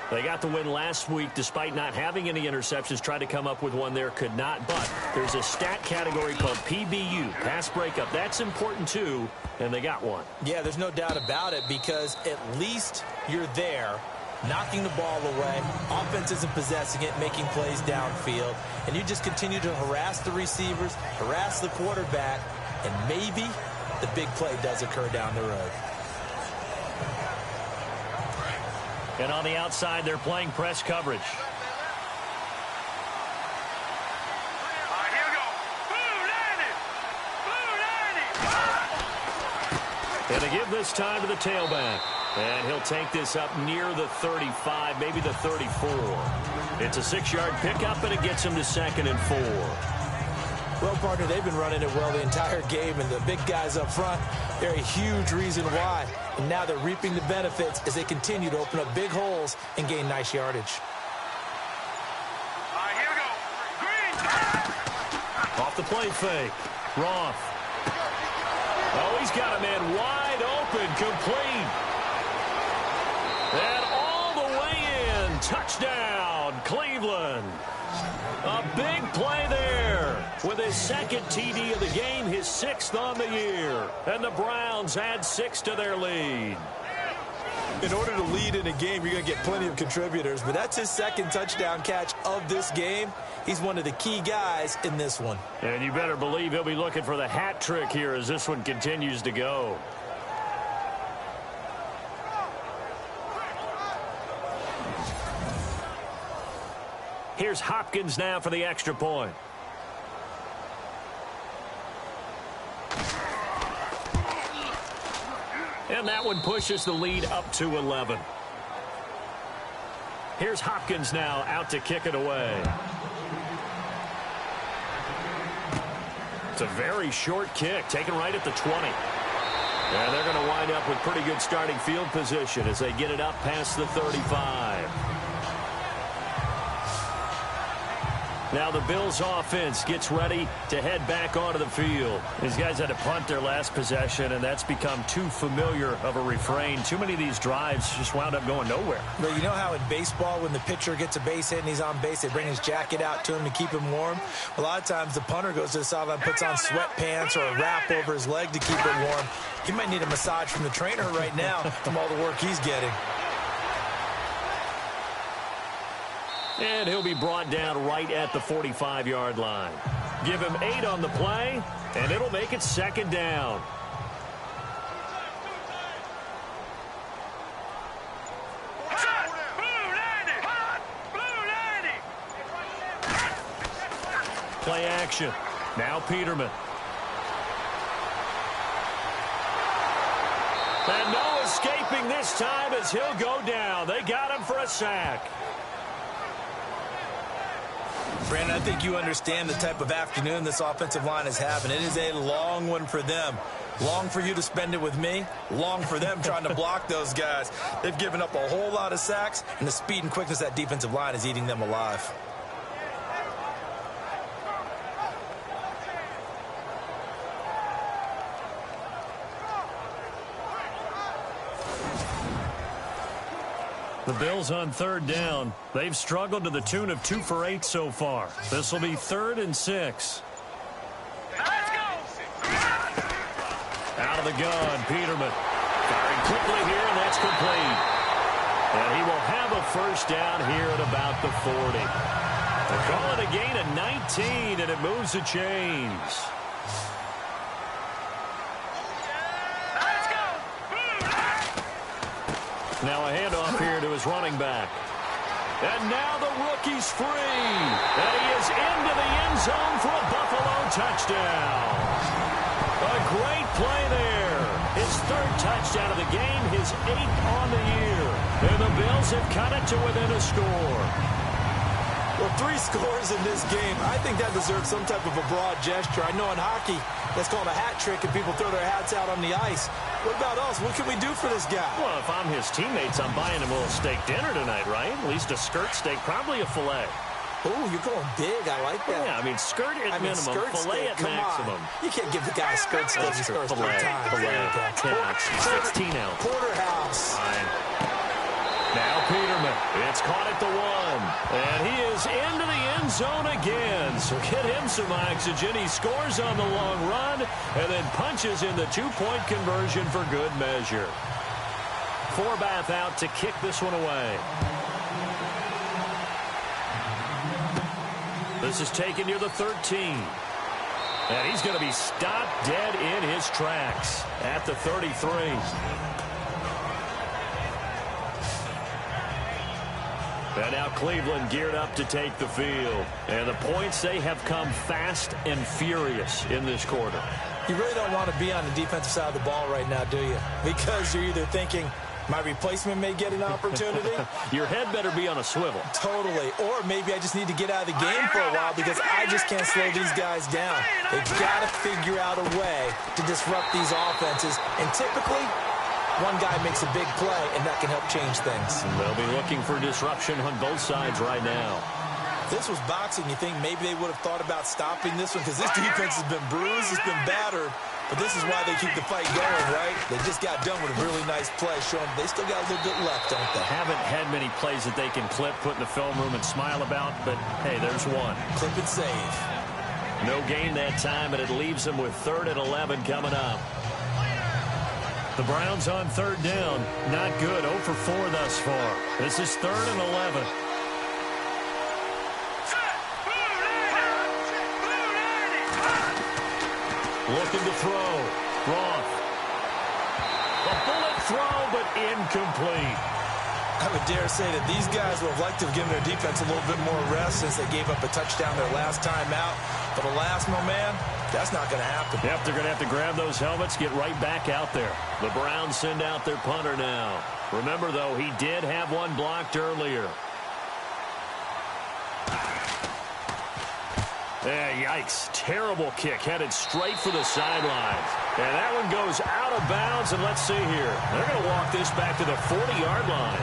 They got the win last week despite not having any interceptions. Tried to come up with one there, could not. But there's a stat category called PBU, pass breakup. That's important too, and they got one. Yeah, there's no doubt about it, because at least you're there, knocking the ball away. Offense isn't possessing it, making plays downfield. And you just continue to harass the receivers, harass the quarterback, and maybe the big play does occur down the road. And on the outside, they're playing press coverage. All right, here we go. Blue 90. Blue 90. And to give this time to the tailback. And he'll take this up near the 35, maybe the 34. It's a 6-yard pickup, and it gets him to 2nd and 4. Well, partner, they've been running it well the entire game, and the big guys up front, they're a huge reason why. And now they're reaping the benefits as they continue to open up big holes and gain nice yardage. All right, here we go. Green. Off the play fake. Roth. Oh, he's got a man wide open, complete. And all the way in. Touchdown, Cleveland. A big play there with his 2nd TD of the game, his 6th on the year. And the Browns add 6 to their lead. In order to lead in a game, you're going to get plenty of contributors, but that's his 2nd touchdown catch of this game. He's one of the key guys in this one. And you better believe he'll be looking for the hat trick here as this one continues to go. Here's Hopkins now for the extra point. And that one pushes the lead up to 11. Here's Hopkins now out to kick it away. It's a very short kick, taken right at the 20. And they're going to wind up with pretty good starting field position as they get it up past the 35. Now the Bills offense gets ready to head back onto the field. These guys had to punt their last possession, and that's become too familiar of a refrain. Too many of these drives just wound up going nowhere. But you know how in baseball, when the pitcher gets a base hit and he's on base, they bring his jacket out to him to keep him warm? A lot of times the punter goes to the sideline, puts on sweatpants or a wrap over his leg to keep it warm. He might need a massage from the trainer right now from all the work he's getting. And he'll be brought down right at the 45-yard line. Give him 8 on the play, and it'll make it 2nd down. Hot. Blue 90. Blue 90. Play action. Now Peterman. And no escaping this time as he'll go down. They got him for a sack. Brandon, I think you understand the type of afternoon this offensive line is having. It is a long one for them. Long for you to spend it with me. Long for them trying to block those guys. They've given up a whole lot of sacks, and the speed and quickness of that defensive line is eating them alive. The Bills on 3rd down. They've struggled to the tune of 2 for 8 so far. This will be 3rd and 6. Let's go. Out of the gun, Peterman. Firing quickly here, and that's complete. And he will have a 1st down here at about the 40. They call it a gain of 19, and it moves the chains. Now a handoff here to his running back. And now the rookie's free. And he is into the end zone for a Buffalo touchdown. A great play there. His 3rd touchdown of the game, his 8th on the year. And the Bills have cut it to within a score. Well, 3 scores in this game. I think that deserves some type of a broad gesture. I know in hockey, that's called a hat trick, and people throw their hats out on the ice. What about us? What can we do for this guy? Well, if I'm his teammates, I'm buying him a little steak dinner tonight, right? At least a skirt steak, probably a filet. Oh, you're going big. I like that. Yeah, I mean, skirt at minimum, filet at maximum. You can't give the guy a skirt steak. That's true. Filet, 10 ounce, 16 ounce. Porterhouse. Fine. Now Peterman. It's caught at the 1. And he is into the end zone again. So get him some oxygen. He scores on the long run and then punches in the 2-point conversion for good measure. Forbath out to kick this one away. This is taken near the 13. And he's going to be stopped dead in his tracks at the 33. And now Cleveland geared up to take the field. And the points, they have come fast and furious in this quarter. You really don't want to be on the defensive side of the ball right now, do you? Because you're either thinking, my replacement may get an opportunity. Your head better be on a swivel. Totally. Or maybe I just need to get out of the game for a while because I just can't slow these guys down. They've got to figure out a way to disrupt these offenses. And typically, one guy makes a big play, and that can help change things. And they'll be looking for disruption on both sides right now. If this was boxing, you think maybe they would have thought about stopping this one because this defense has been bruised, it's been battered. But this is why they keep the fight going, right? They just got done with a really nice play, showing they still got a little bit left, don't they? Haven't had many plays that they can clip, put in the film room, and smile about, but hey, there's one. Clip and save. No gain that time, and it leaves them with 3rd and 11 coming up. The Browns on 3rd down. Not good. 0 for 4 thus far. This is 3rd and 11. Looking to throw. Roth. A bullet throw, but incomplete. I would dare say that these guys would have liked to have given their defense a little bit more rest since they gave up a touchdown their last time out. But alas, my man, that's not going to happen. Yep, they're going to have to grab those helmets, get right back out there. The Browns send out their punter now. Remember, though, he did have one blocked earlier. Yikes. Terrible kick headed straight for the sidelines. And that one goes out of bounds, and let's see here. They're going to walk this back to the 40-yard line.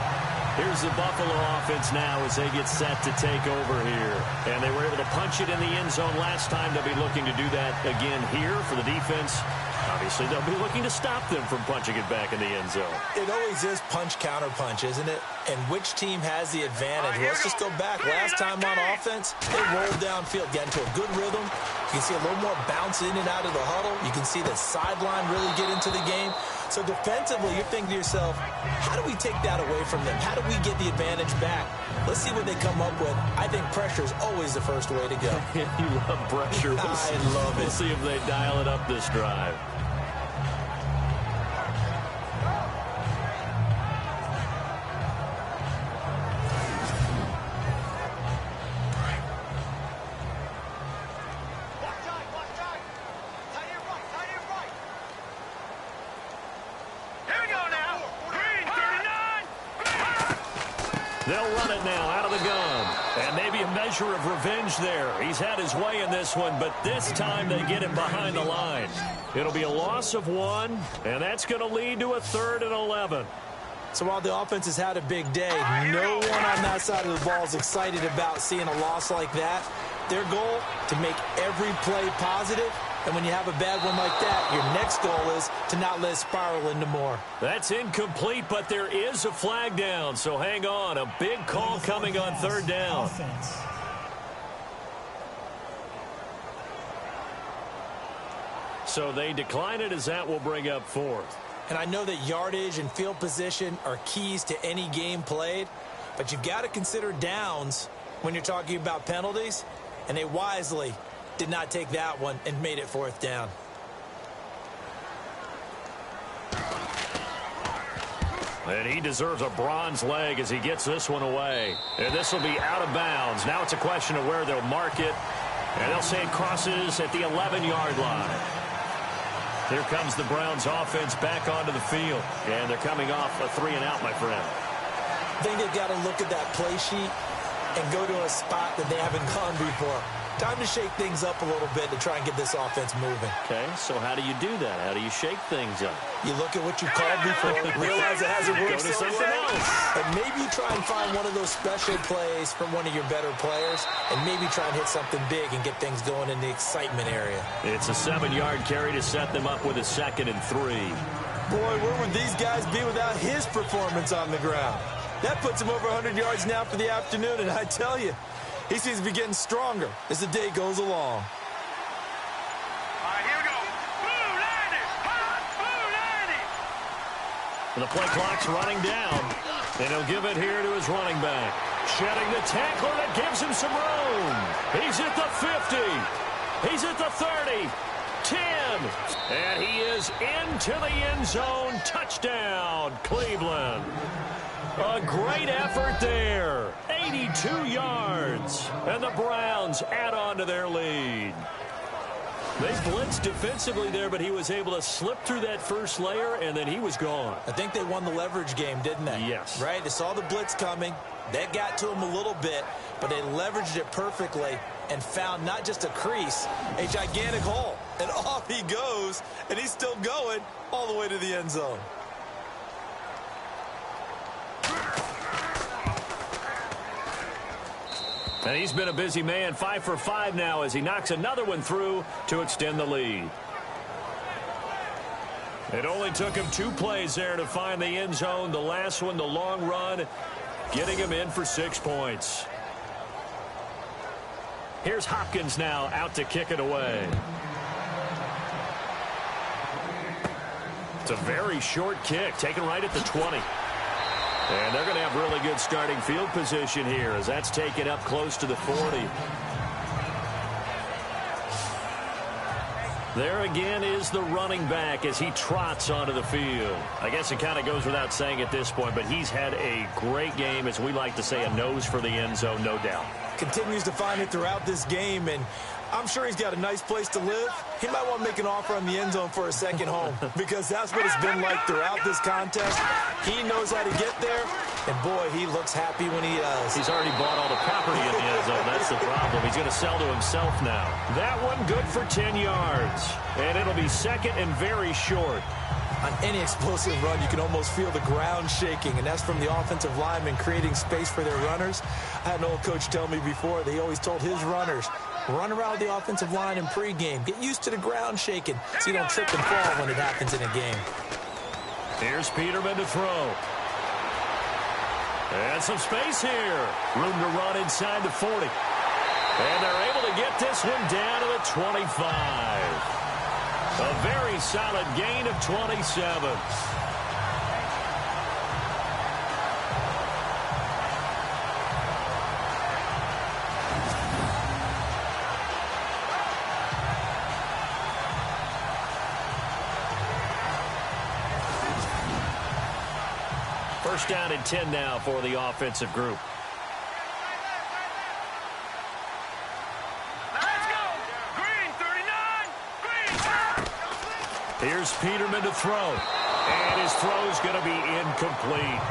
Here's the Buffalo offense now as they get set to take over here. And they were able to punch it in the end zone last time. They'll be looking to do that again here for the defense. Obviously, they'll be looking to stop them from punching it back in the end zone. It always is punch-counter-punch, isn't it? And which team has the advantage? Let's just go back. Last time on offense, they rolled downfield, get into a good rhythm. You can see a little more bounce in and out of the huddle. You can see the sideline really get into the game. So defensively, you're thinking to yourself, how do we take that away from them? How do we get the advantage back? Let's see what they come up with. I think pressure is always the first way to go. You love pressure. I love it. We'll see if they dial it up this drive. They'll run it now out of the gun. And maybe a measure of revenge there. He's had his way in this one, but this time they get him behind the line. It'll be a loss of 1, and that's going to lead to a 3rd and 11. So while the offense has had a big day, no one on that side of the ball is excited about seeing a loss like that. Their goal, to make every play positive. And when you have a bad one like that, your next goal is to not let it spiral into more. That's incomplete, but there is a flag down. So hang on. A big call coming on 3rd down. So they decline it as that will bring up 4th. And I know that yardage and field position are keys to any game played, but you've got to consider downs when you're talking about penalties, and they wisely did not take that one and made it 4th down. And he deserves a bronze leg as he gets this one away. And this will be out of bounds. Now it's a question of where they'll mark it. And they'll say it crosses at the 11-yard line. Here comes the Browns offense back onto the field. And they're coming off a 3-and-out, my friend. I think they've got to look at that play sheet and go to a spot that they haven't gone before. Time to shake things up a little bit to try and get this offense moving. Okay, so how do you do that? How do you shake things up? You look at what you called before, realize it hasn't worked Go to so something well, else. and maybe you try and find one of those special plays from one of your better players, and maybe try and hit something big and get things going in the excitement area. It's a 7-yard carry to set them up with a 2nd and 3. Boy, where would these guys be without his performance on the ground? That puts him over 100 yards now for the afternoon, and I tell you, he seems to be getting stronger as the day goes along. All right, here we go. Blue 90. Blue 90. And the play clock's running down, and he'll give it here to his running back. Shedding the tackler that gives him some room. He's at the 50. He's at the 30. 10. And he is into the end zone. Touchdown, Cleveland. A great effort there. 82 yards. And the Browns add on to their lead. They blitzed defensively there, but he was able to slip through that first layer, and then he was gone. I think they won the leverage game, didn't they? Yes. Right? They saw the blitz coming. That got to him a little bit, but they leveraged it perfectly and found not just a crease, a gigantic hole. And off he goes, and he's still going all the way to the end zone. And he's been a busy man, 5 for 5 now as he knocks another one through to extend the lead. It only took him 2 plays there to find the end zone. The last one, the long run, getting him in for 6 points. Here's Hopkins now out to kick it away. It's a very short kick, taken right at the 20. And they're going to have really good starting field position here as that's taken up close to the 40. There again is the running back as he trots onto the field. I guess it kind of goes without saying at this point, but he's had a great game, as we like to say, a nose for the end zone, no doubt. Continues to find it throughout this game, and I'm sure he's got a nice place to live. He might want to make an offer on the end zone for a second home because that's what it's been like throughout this contest. He knows how to get there, and boy, he looks happy when he does. He's already bought all the property in the end zone. That's the problem. He's going to sell to himself now. That one good for 10 yards, and it'll be second and very short. On any explosive run, you can almost feel the ground shaking, and that's from the offensive linemen creating space for their runners. I had an old coach tell me before, they always told his runners, run around the offensive line in pregame. Get used to the ground shaking so you don't trip and fall when it happens in a game. Here's Peterman to throw. And some space here. Room to run inside the 40. And they're able to get this one down to the 25. A very solid gain of 27. First down and 10 now for the offensive group. Let's go. Green 39. Green. Here's Peterman to throw. And his throw's going to be incomplete.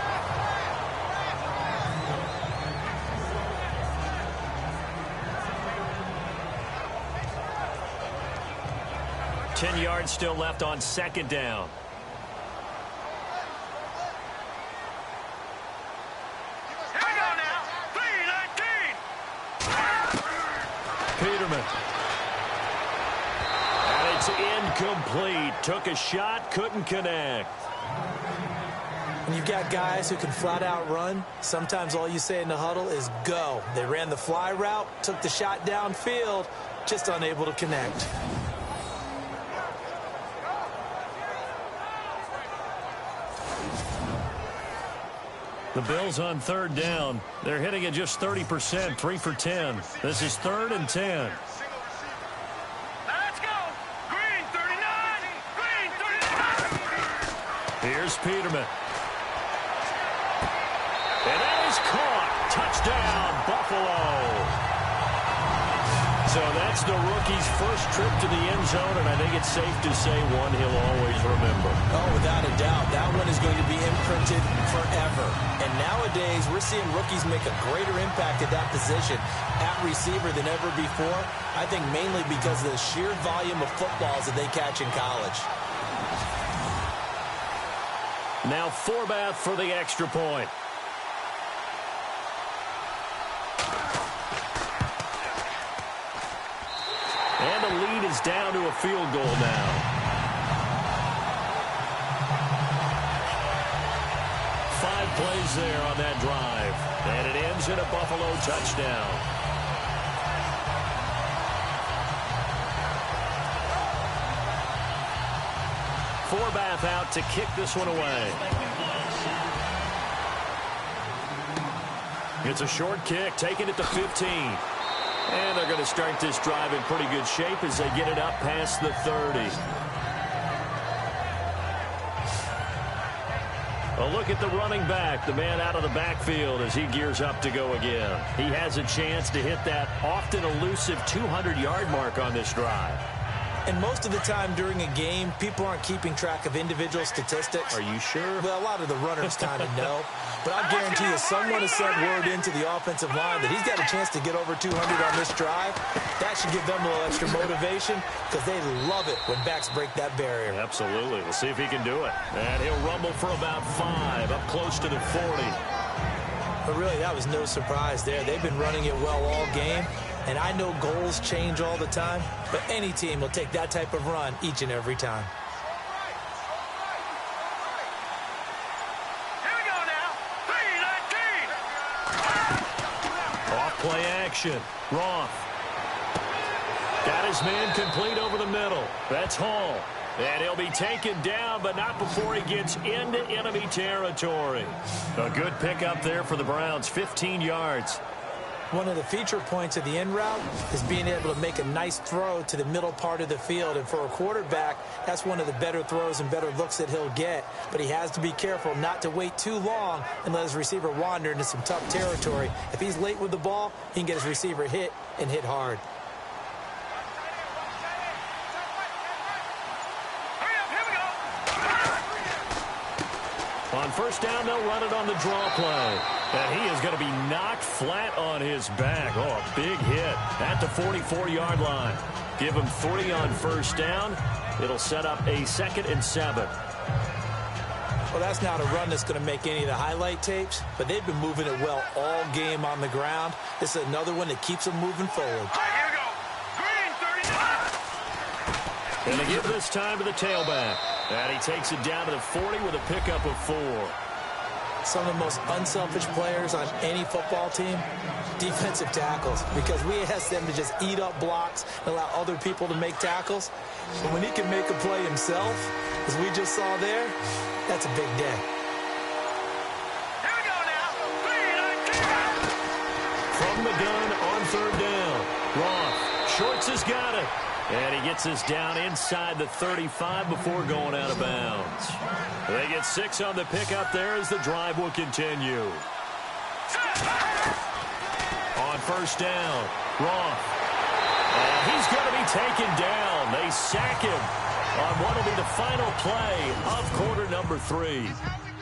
Ten yards still left on second down. Here we go now. 319. Peterman. And it's incomplete. Took a shot, couldn't connect. When you've got guys who can flat out run, sometimes all you say in the huddle is go. They ran the fly route, took the shot downfield, just unable to connect. The Bills on third down. They're hitting at just 30%, 3 for 10. This is 3rd and 10. Let's go. Green 39. Green 39. Here's Peterman. And that is caught. Touchdown, Buffalo. So that's the rookie's first trip to the end zone, and I think it's safe to say one he'll always remember. Oh, without a doubt, that one is going to be imprinted forever. And nowadays, we're seeing rookies make a greater impact at that position at receiver than ever before. I think mainly because of the sheer volume of footballs that they catch in college. Now Forbath for the extra point. And the lead is down to a field goal now. plays there on that drive. And it ends in a Buffalo touchdown. Forbath out to kick this one away. It's a short kick, taking it to 15. And they're going to start this drive in pretty good shape as they get it up past the 30. A look at the running back, the man out of the backfield as he gears up to go again. He has a chance to hit that often elusive 200-yard mark on this drive. And most of the time during a game, people aren't keeping track of individual statistics. Are you sure? Well, a lot of the runners kind of know. But I guarantee you someone has sent word into the offensive line that he's got a chance to get over 200 on this drive. That should give them a little extra motivation because they love it when backs break that barrier. Absolutely. We'll see if he can do it. And he'll rumble for about 5, up close to the 40. But really, that was no surprise there. They've been running it well all game. And I know goals change all the time, but any team will take that type of run each and every time. Here we go now. 3-19. Off play action. Roth. Got his man complete over the middle. That's Hall. And he'll be taken down, but not before he gets into enemy territory. A good pickup there for the Browns, 15 yards. One of the feature points of the in route is being able to make a nice throw to the middle part of the field. And for a quarterback, that's one of the better throws and better looks that he'll get. But he has to be careful not to wait too long and let his receiver wander into some tough territory. If he's late with the ball, he can get his receiver hit and hit hard. On first down, they'll run it on the draw play. And he is going to be knocked flat on his back. Oh, a big hit at the 44-yard line. Give him 3 on first down. It'll set up a 2nd and 7. Well, that's not a run that's going to make any of the highlight tapes, but they've been moving it well all game on the ground. This is another one that keeps them moving forward. All right, here we go. Green 39. And they give this time to the tailback. And he takes it down to the 40 with a pickup of 4. Some of the most unselfish players on any football team, defensive tackles, because we ask them to just eat up blocks and allow other people to make tackles. But when he can make a play himself, as we just saw there, that's a big day. Here we go now. 3-19. From the gun on third down. Roth. Shorts has got it. And he gets us down inside the 35 before going out of bounds. They get 6 on the pickup there as the drive will continue. On first down, Roth. And he's going to be taken down. They sack him on what will be the final play of quarter number 3.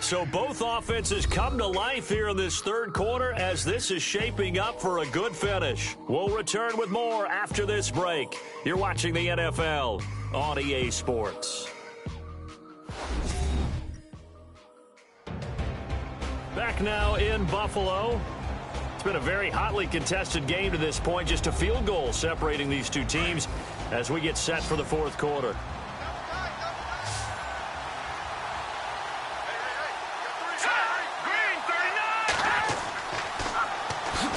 So both offenses come to life here in this third quarter as this is shaping up for a good finish. We'll return with more after this break. You're watching the NFL on EA Sports. Back now in Buffalo. It's been a very hotly contested game to this point. Just a field goal separating these two teams as we get set for the fourth quarter.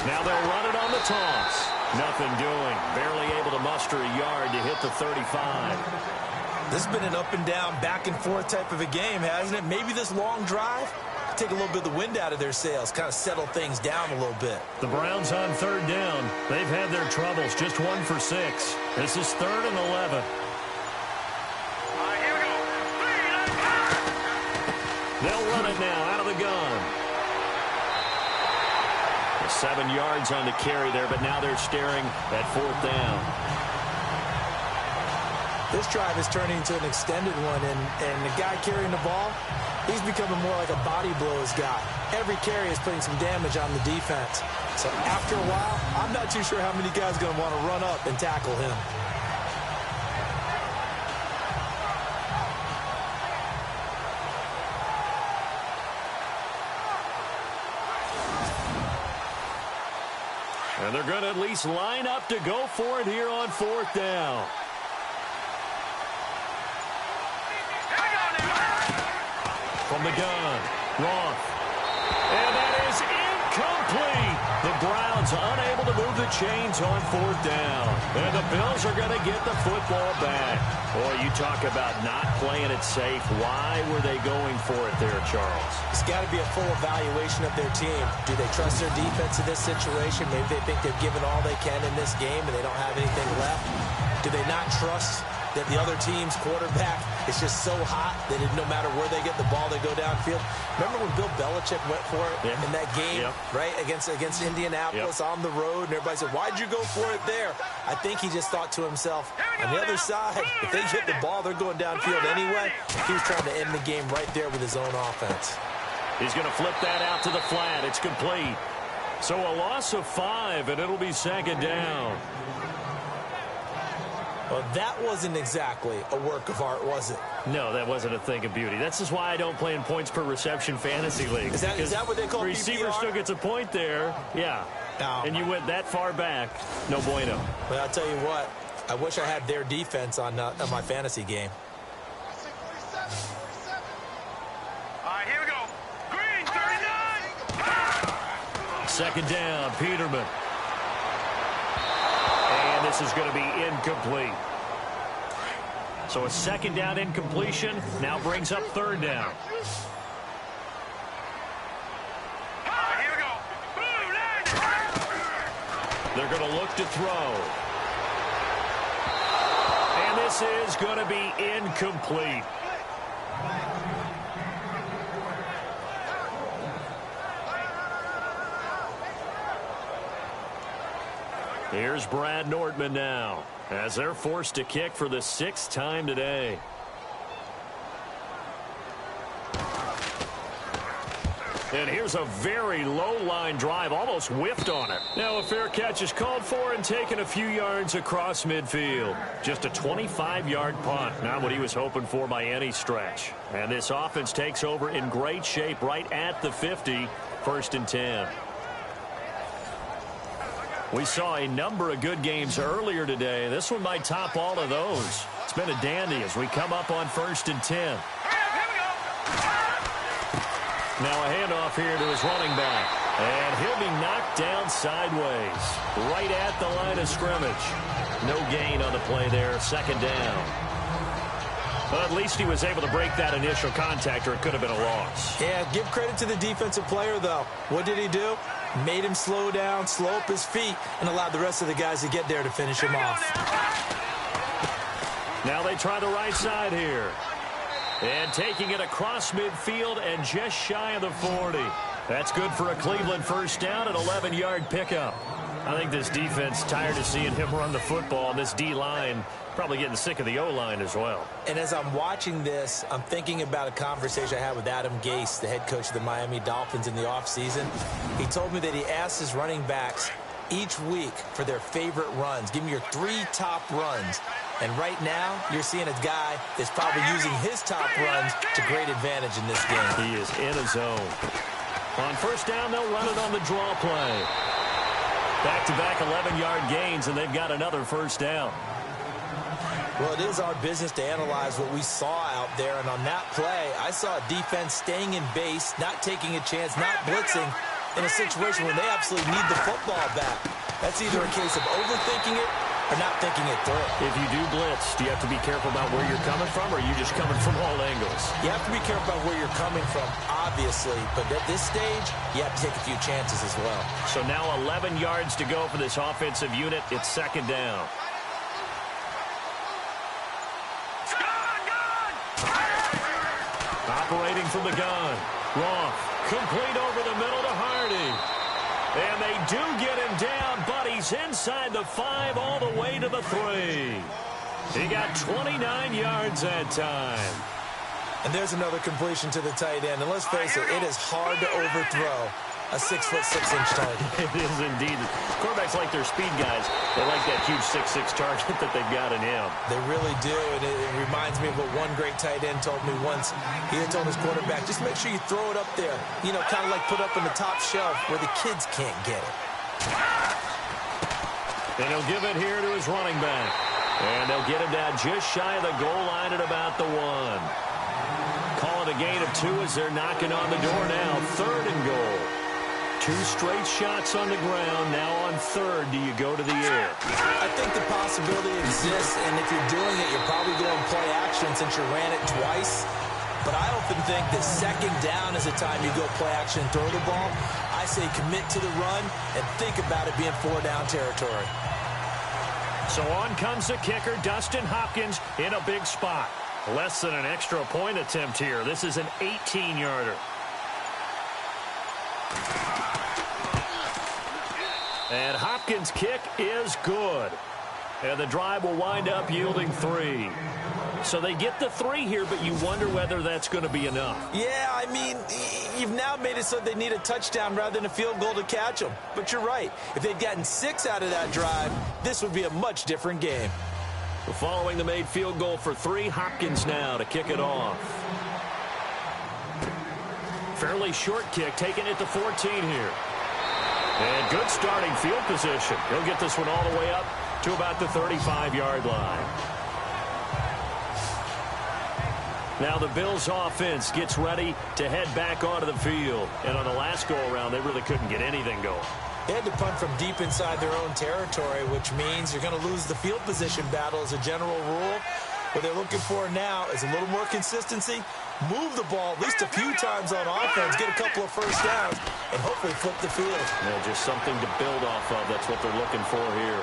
Now they'll run it on the toss. Nothing doing. Barely able to muster a yard to hit the 35. This has been an up and down, back and forth type of a game, hasn't it? Maybe this long drive take a little bit of the wind out of their sails, kind of settle things down a little bit. The Browns on third down. They've had their troubles. Just 1 for 6. This is 3rd and 11. All right, here we go. 3-19. They'll run it now out of the gun. 7 yards on the carry there, but now they're staring at 4th down. This drive is turning into an extended one, and the guy carrying the ball, he's becoming more like a body blows guy. Every carry is putting some damage on the defense. So after a while, I'm not too sure how many guys are going to want to run up and tackle him. And they're going to at least line up to go for it here on 4th down. From the gun, Roth. And that is incomplete. The Browns unable to move the chains on 4th down. And the Bills are going to get the football back. Boy, you talk about not playing it safe. Why were they going for it there, Charles? It's got to be a full evaluation of their team. Do they trust their defense in this situation? Maybe they think they've given all they can in this game and they don't have anything left. Do they not trust that the other team's quarterback is just so hot that no matter where they get the ball, they go downfield? Remember when Bill Belichick went for it in that game, right, against Indianapolis on the road, and everybody said, why'd you go for it there? I think he just thought to himself, on the other side, if they get the ball, they're going downfield anyway. He was trying to end the game right there with his own offense. He's going to flip that out to the flat. It's complete. So a loss of 5, and it'll be 2nd down. Well, that wasn't exactly a work of art, was it? No, that wasn't a thing of beauty. That's just why I don't play in points per reception fantasy league. Is that what they call receiver PPR? Still gets a point there. Yeah. And you went that far back. No bueno. Well, I'll tell you what. I wish I had their defense on my fantasy game. All right, here we go. Green, 39. 2nd down, Peterman. And this is going to be incomplete. So a 2nd down incompletion now brings up 3rd down. All right, here we go. They're going to look to throw. And this is going to be incomplete. Here's Brad Nordman now as they're forced to kick for the 6th time today. And here's a very low-line drive, almost whiffed on it. Now a fair catch is called for and taken a few yards across midfield. Just a 25-yard punt, not what he was hoping for by any stretch. And this offense takes over in great shape right at the 50, 1st and 10. We saw a number of good games earlier today. This one might top all of those. It's been a dandy as we come up on 1st and 10. Now a handoff here to his running back. And he'll be knocked down sideways, right at the line of scrimmage. No gain on the play there, 2nd down. But at least he was able to break that initial contact, or it could have been a loss. Yeah, give credit to the defensive player, though. What did he do? Made him slow down, slow up his feet, and allowed the rest of the guys to get there to finish him off. Now they try the right side here. And taking it across midfield and just shy of the 40. That's good for a Cleveland 1st down, an 11-yard pickup. I think this defense tired of seeing him run the football, and this D-line probably getting sick of the O-line as well. And as I'm watching this, I'm thinking about a conversation I had with Adam Gase, the head coach of the Miami Dolphins in the offseason. He told me that he asked his running backs each week for their favorite runs. Give me your 3 top runs. And right now, you're seeing a guy that's probably using his top runs to great advantage in this game. He is in a zone. On 1st down, they'll run it on the draw play. Back-to-back 11-yard gains, and they've got another 1st down. Well, it is our business to analyze what we saw out there, and on that play, I saw a defense staying in base, not taking a chance, not blitzing, in a situation where they absolutely need the football back. That's either a case of overthinking it or not thinking it through. If you do blitz, do you have to be careful about where you're coming from, or are you just coming from all angles? You have to be careful about where you're coming from, obviously, but at this stage, you have to take a few chances as well. So now 11 yards to go for this offensive unit. It's 2nd down. Operating from the gun. Roth, complete over the middle to Hardy. And they do get him down, but he's inside the 5 all the way to the 3. He got 29 yards that time. And there's another completion to the tight end. And let's face it, it is hard to overthrow a 6'6" target. It is indeed. Quarterbacks like their speed guys. They like that huge 6'6" target that they've got in him. They really do, and it reminds me of what one great tight end told me once. He had told his quarterback, just make sure you throw it up there. You know, kind of like put up on the top shelf where the kids can't get it. And he'll give it here to his running back. And they'll get him down just shy of the goal line at about the 1. Calling and a gain of 2 as they're knocking on the door now. 3rd and goal. 2 straight shots on the ground. Now on 3rd, do you go to the air? I think the possibility exists, and if you're doing it, you're probably going play action since you ran it twice. But I often think that 2nd down is the time you go play action and throw the ball. I say commit to the run and think about it being 4-down territory. So on comes the kicker, Dustin Hopkins, in a big spot. Less than an extra point attempt here. This is an 18-yarder. And Hopkins' kick is good. And the drive will wind up yielding 3. So they get the 3 here, but you wonder whether that's going to be enough. Yeah, I mean, you've now made it so they need a touchdown rather than a field goal to catch them. But you're right. If they'd gotten 6 out of that drive, this would be a much different game. Following the made field goal for 3, Hopkins now to kick it off. Fairly short kick, taking it to 14 here. And good starting field position. He'll get this one all the way up to about the 35-yard line. Now the Bills offense gets ready to head back onto the field. And on the last go-around, they really couldn't get anything going. They had to punt from deep inside their own territory, which means you're going to lose the field position battle as a general rule. What they're looking for now is a little more consistency, move the ball at least a few times on offense, get a couple of first downs, and hopefully flip the field. Yeah, just something to build off of. That's what they're looking for here.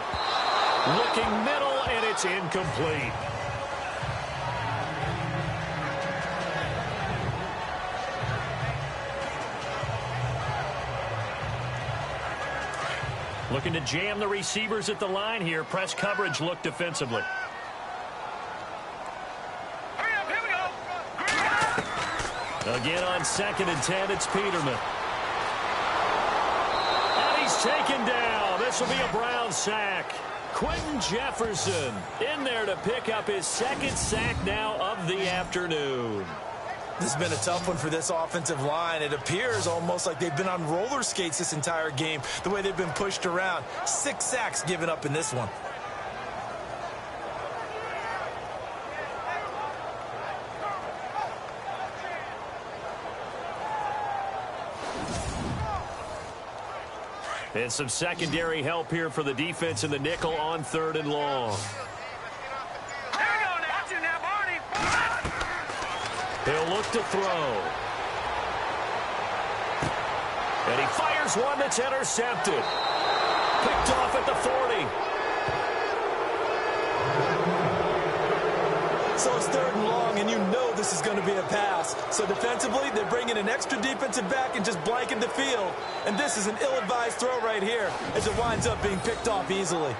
Looking middle, and it's incomplete. Looking to jam the receivers at the line here. Press coverage look defensively. Again on 2nd and 10, it's Peterman. And he's taken down. This will be a Brown sack. Quentin Jefferson in there to pick up his 2nd sack now of the afternoon. This has been a tough one for this offensive line. It appears almost like they've been on roller skates this entire game, the way they've been pushed around. 6 sacks given up in this one. And some secondary help here for the defense in the nickel on 3rd and long. He'll look to throw. And he fires one that's intercepted. Picked off at the 40. So it's 3rd and long, and you know this is going to be a pass. So defensively, they're bringing an extra defensive back and just blanket the field. And this is an ill-advised throw right here as it winds up being picked off easily.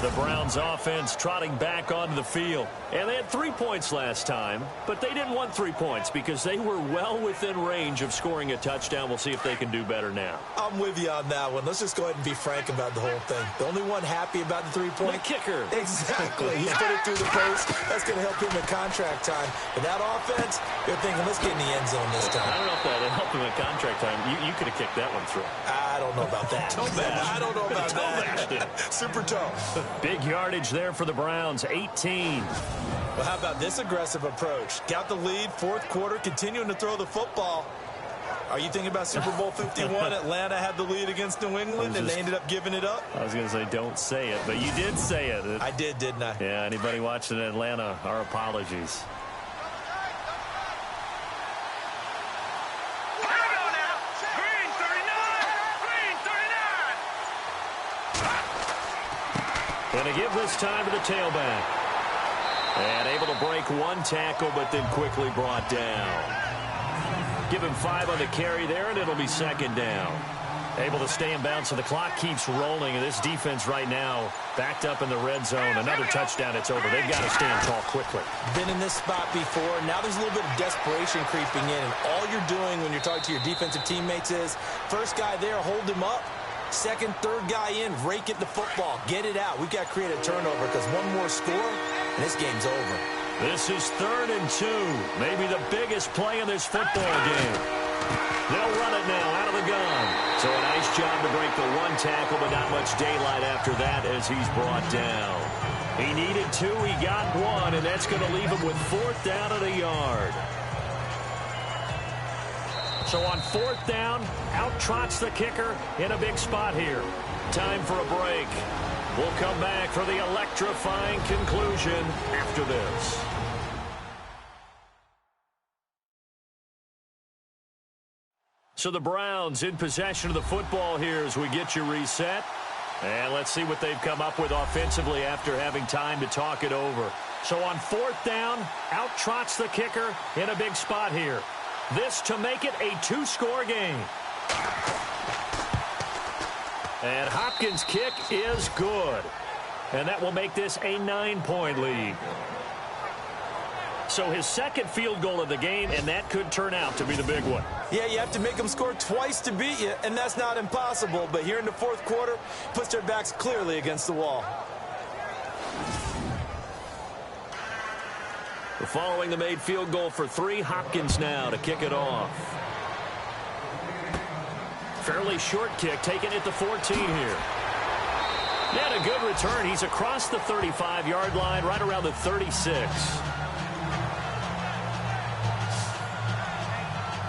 The Browns offense trotting back onto the field. And they had 3 points last time, but they didn't want 3 points because they were well within range of scoring a touchdown. We'll see if they can do better now. I'm with you on that one. Let's just go ahead and be frank about the whole thing. The only one happy about the 3-point. The kicker. Exactly. He's put it through the post. That's going to help him in contract time. But that offense, they're thinking, let's get in the end zone this time. I don't know if that helped him in contract time. You could have kied that one through. I don't know about that. I don't know about that. Super toe. Big yardage there for the Browns, 18. Well, how about this aggressive approach? Got the lead, 4th quarter, continuing to throw the football. Are you thinking about Super Bowl 51? Atlanta had the lead against New England, and they ended up giving it up? I was going to say, don't say it, but you did say it. I did, didn't I? Yeah, anybody watching in Atlanta, our apologies. And a give this time to the tailback. And able to break 1 tackle, but then quickly brought down. Give him 5 on the carry there, and it'll be 2nd down. Able to stay in bounds, so the clock keeps rolling. And this defense right now backed up in the red zone. Another touchdown, it's over. They've got to stand tall quickly. Been in this spot before. Now there's a little bit of desperation creeping in. And all you're doing when you're talking to your defensive teammates is, first guy there, hold him up. 2nd, 3rd guy in, rake at the football. Get it out. We've got to create a turnover because one more score, and this game's over. This is 3rd and 2. Maybe the biggest play in this football game. They'll run it now out of the gun. So a nice job to break the one tackle, but not much daylight after that as he's brought down. He needed 2, he got 1, and that's going to leave him with 4th down and a yard. So on 4th down, out trots the kicker in a big spot here. Time for a break. We'll come back for the electrifying conclusion after this. So the Browns in possession of the football here as we get you reset. And let's see what they've come up with offensively after having time to talk it over. So on 4th down, out trots the kicker in a big spot here. This to make it a 2-score game. And Hopkins' kick is good. And that will make this a 9-point lead. So his second field goal of the game, and that could turn out to be the big one. Yeah, you have to make them score twice to beat you, and that's not impossible. But here in the 4th quarter, puts their backs clearly against the wall. Following the made field goal for 3, Hopkins now to kick it off. Fairly short kick, taken at the 14 here. He had a good return. He's across the 35-yard line, right around the 36.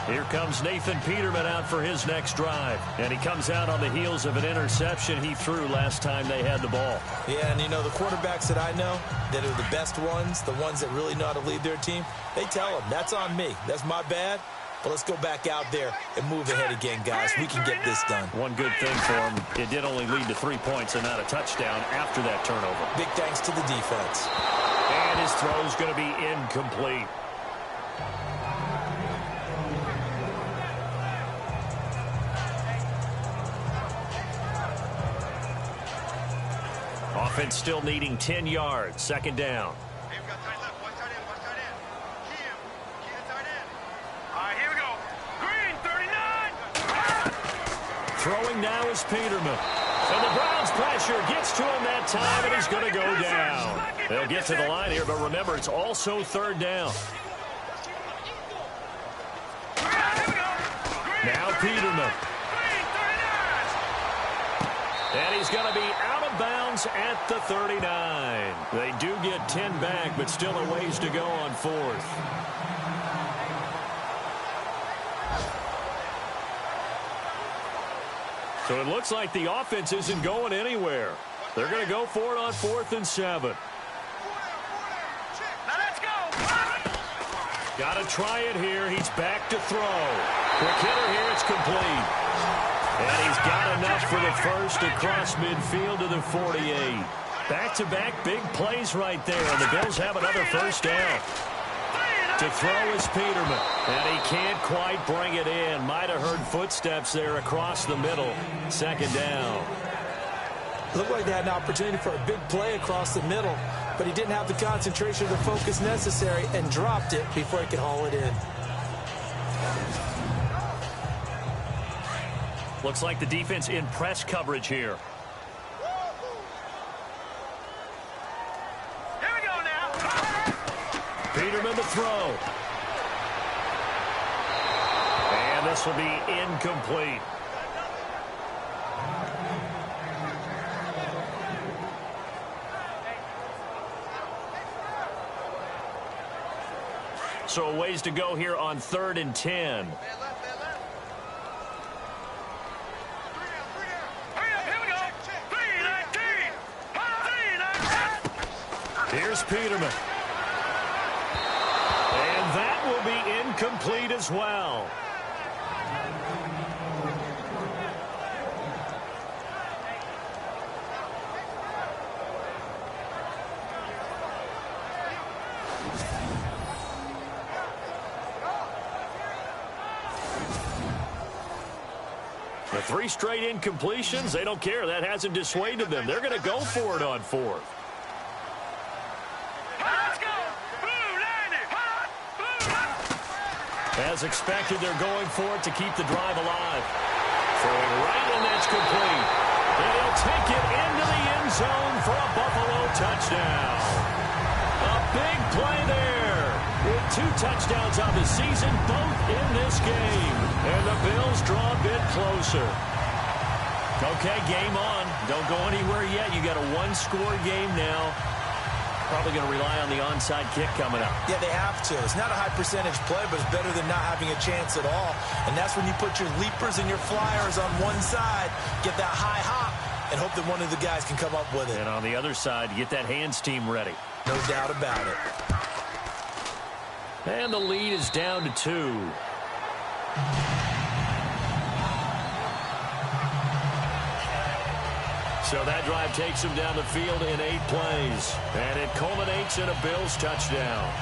Here comes Nathan Peterman out for his next drive. And he comes out on the heels of an interception he threw last time they had the ball. Yeah, and you know, the quarterbacks that I know that are the best ones, the ones that really know how to lead their team, they tell them, that's on me. That's my bad. But let's go back out there and move ahead again, guys. We can get this done. One good thing for him, it did only lead to 3 points and not a touchdown after that turnover. Big thanks to the defense. And his throw's going to be incomplete. Offense still needing 10 yards. 2nd down. Hey, we got tight left. One tight end. One tight end. Key tight end. All right, here we go. Green, 39. Throwing now is Peterman. And the Browns pressure gets to him that time, and he's going to go down. They'll get to the line here, but remember, it's also 3rd down. Now Peterman. And he's going to be out of bounds at the 39. They do get 10 back, but still a ways to go on 4th. So it looks like the offense isn't going anywhere. They're going to go for it on 4th and 7. Now let's go. Got to try it here. He's back to throw. Quick hitter here. It's complete. And he's got enough for the first across midfield to the 48. Back-to-back big plays right there. And the Bills have another first down. To throw is Peterman. And he can't quite bring it in. Might have heard footsteps there across the middle. 2nd down. Looked like they had an opportunity for a big play across the middle, but he didn't have the concentration or the focus necessary and dropped it before he could haul it in. Looks like the defense in press coverage here. Here we go now. Peterman to throw. And this will be incomplete. So a ways to go here on 3rd and 10. Here's Peterman. And that will be incomplete as well. The 3 straight incompletions, they don't care. That hasn't dissuaded them. They're going to go for it on 4th. As expected, they're going for it to keep the drive alive. Throwing right, and that's complete. And he'll take it into the end zone for a Buffalo touchdown. A big play there. With 2 touchdowns on the season, both in this game. And the Bills draw a bit closer. Okay, game on. Don't go anywhere yet. You got a one-score game now. Probably going to rely on the onside kick coming up. Yeah, they have to. It's not a high-percentage play, but it's better than not having a chance at all. And that's when you put your leapers and your flyers on one side, get that high hop, and hope that one of the guys can come up with it. And on the other side, get that hands team ready. No doubt about it. And the lead is down to 2. So that drive takes him down the field in 8 plays. And it culminates in a Bills touchdown.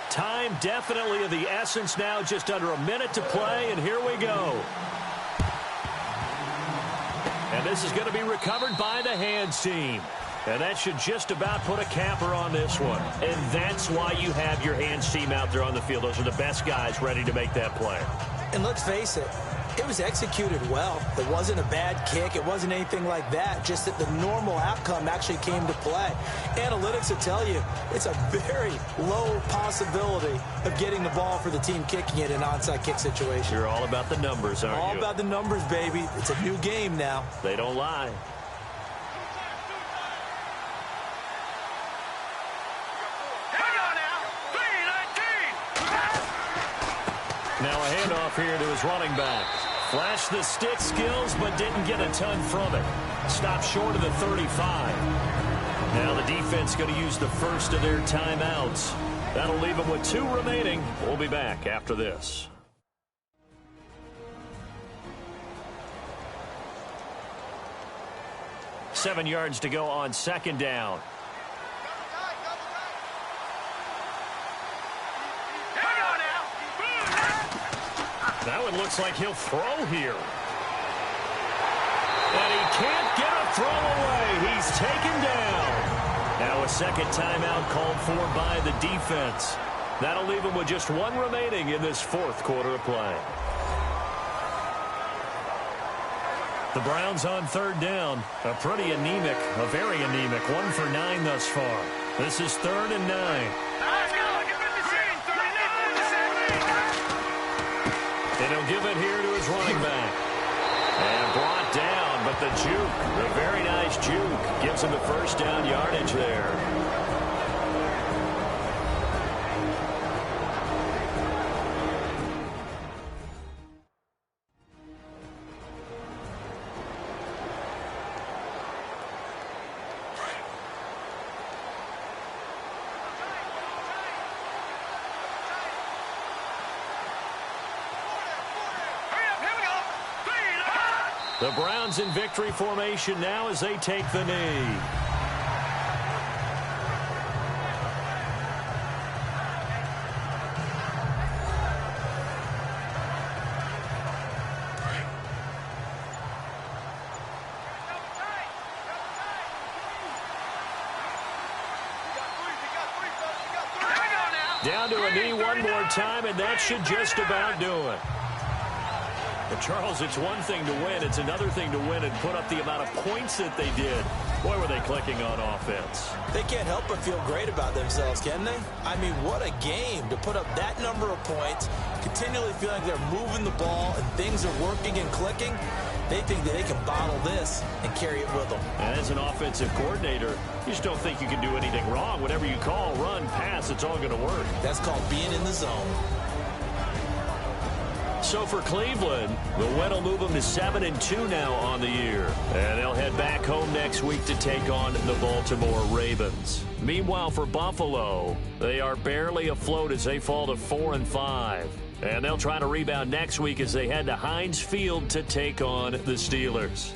Time definitely of the essence now. Just under a minute to play, and here we go. And this is going to be recovered by the hands team. And that should just about put a capper on this one. And that's why you have your hands team out there on the field. Those are the best guys ready to make that play. And let's face it, it was executed well. It wasn't a bad kick. It wasn't anything like that. Just that the normal outcome actually came to play. Analytics will tell you it's a very low possibility of getting the ball for the team kicking it in an onside kick situation. You're all about the numbers, aren't you? All about the numbers, baby. It's a new game now. They don't lie. Now a handoff here to his running back. Flashed the stick skills, but didn't get a ton from it. Stopped short of the 35. Now the defense going to use the first of their timeouts. That'll leave them with 2 remaining. We'll be back after this. Seven yards to go on second down. That one looks like he'll throw here. And he can't get a throw away. He's taken down. Now a second timeout called for by the defense. That'll leave him with just 1 remaining in this 4th quarter of play. The Browns on 3rd down. A pretty anemic, a very anemic 1 for 9 thus far. This is 3rd and 9. And he'll give it here to his running back. And brought down, but the juke, the very nice juke, gives him the first down yardage there. The Browns in victory formation now as they take the knee. Down to a knee one more time, and that should just about do it. But, Charles, it's one thing to win. It's another thing to win and put up the amount of points that they did. Boy, were they clicking on offense. They can't help but feel great about themselves, can they? I mean, what a game to put up that number of points, continually feeling like they're moving the ball and things are working and clicking. They think that they can bottle this and carry it with them. And as an offensive coordinator, you just don't think you can do anything wrong. Whatever you call, run, pass, it's all going to work. That's called being in the zone. So for Cleveland, the win will move them to 7-2 now on the year. And they'll head back home next week to take on the Baltimore Ravens. Meanwhile, for Buffalo, they are barely afloat as they fall to 4-5. And they'll try to rebound next week as they head to Heinz Field to take on the Steelers.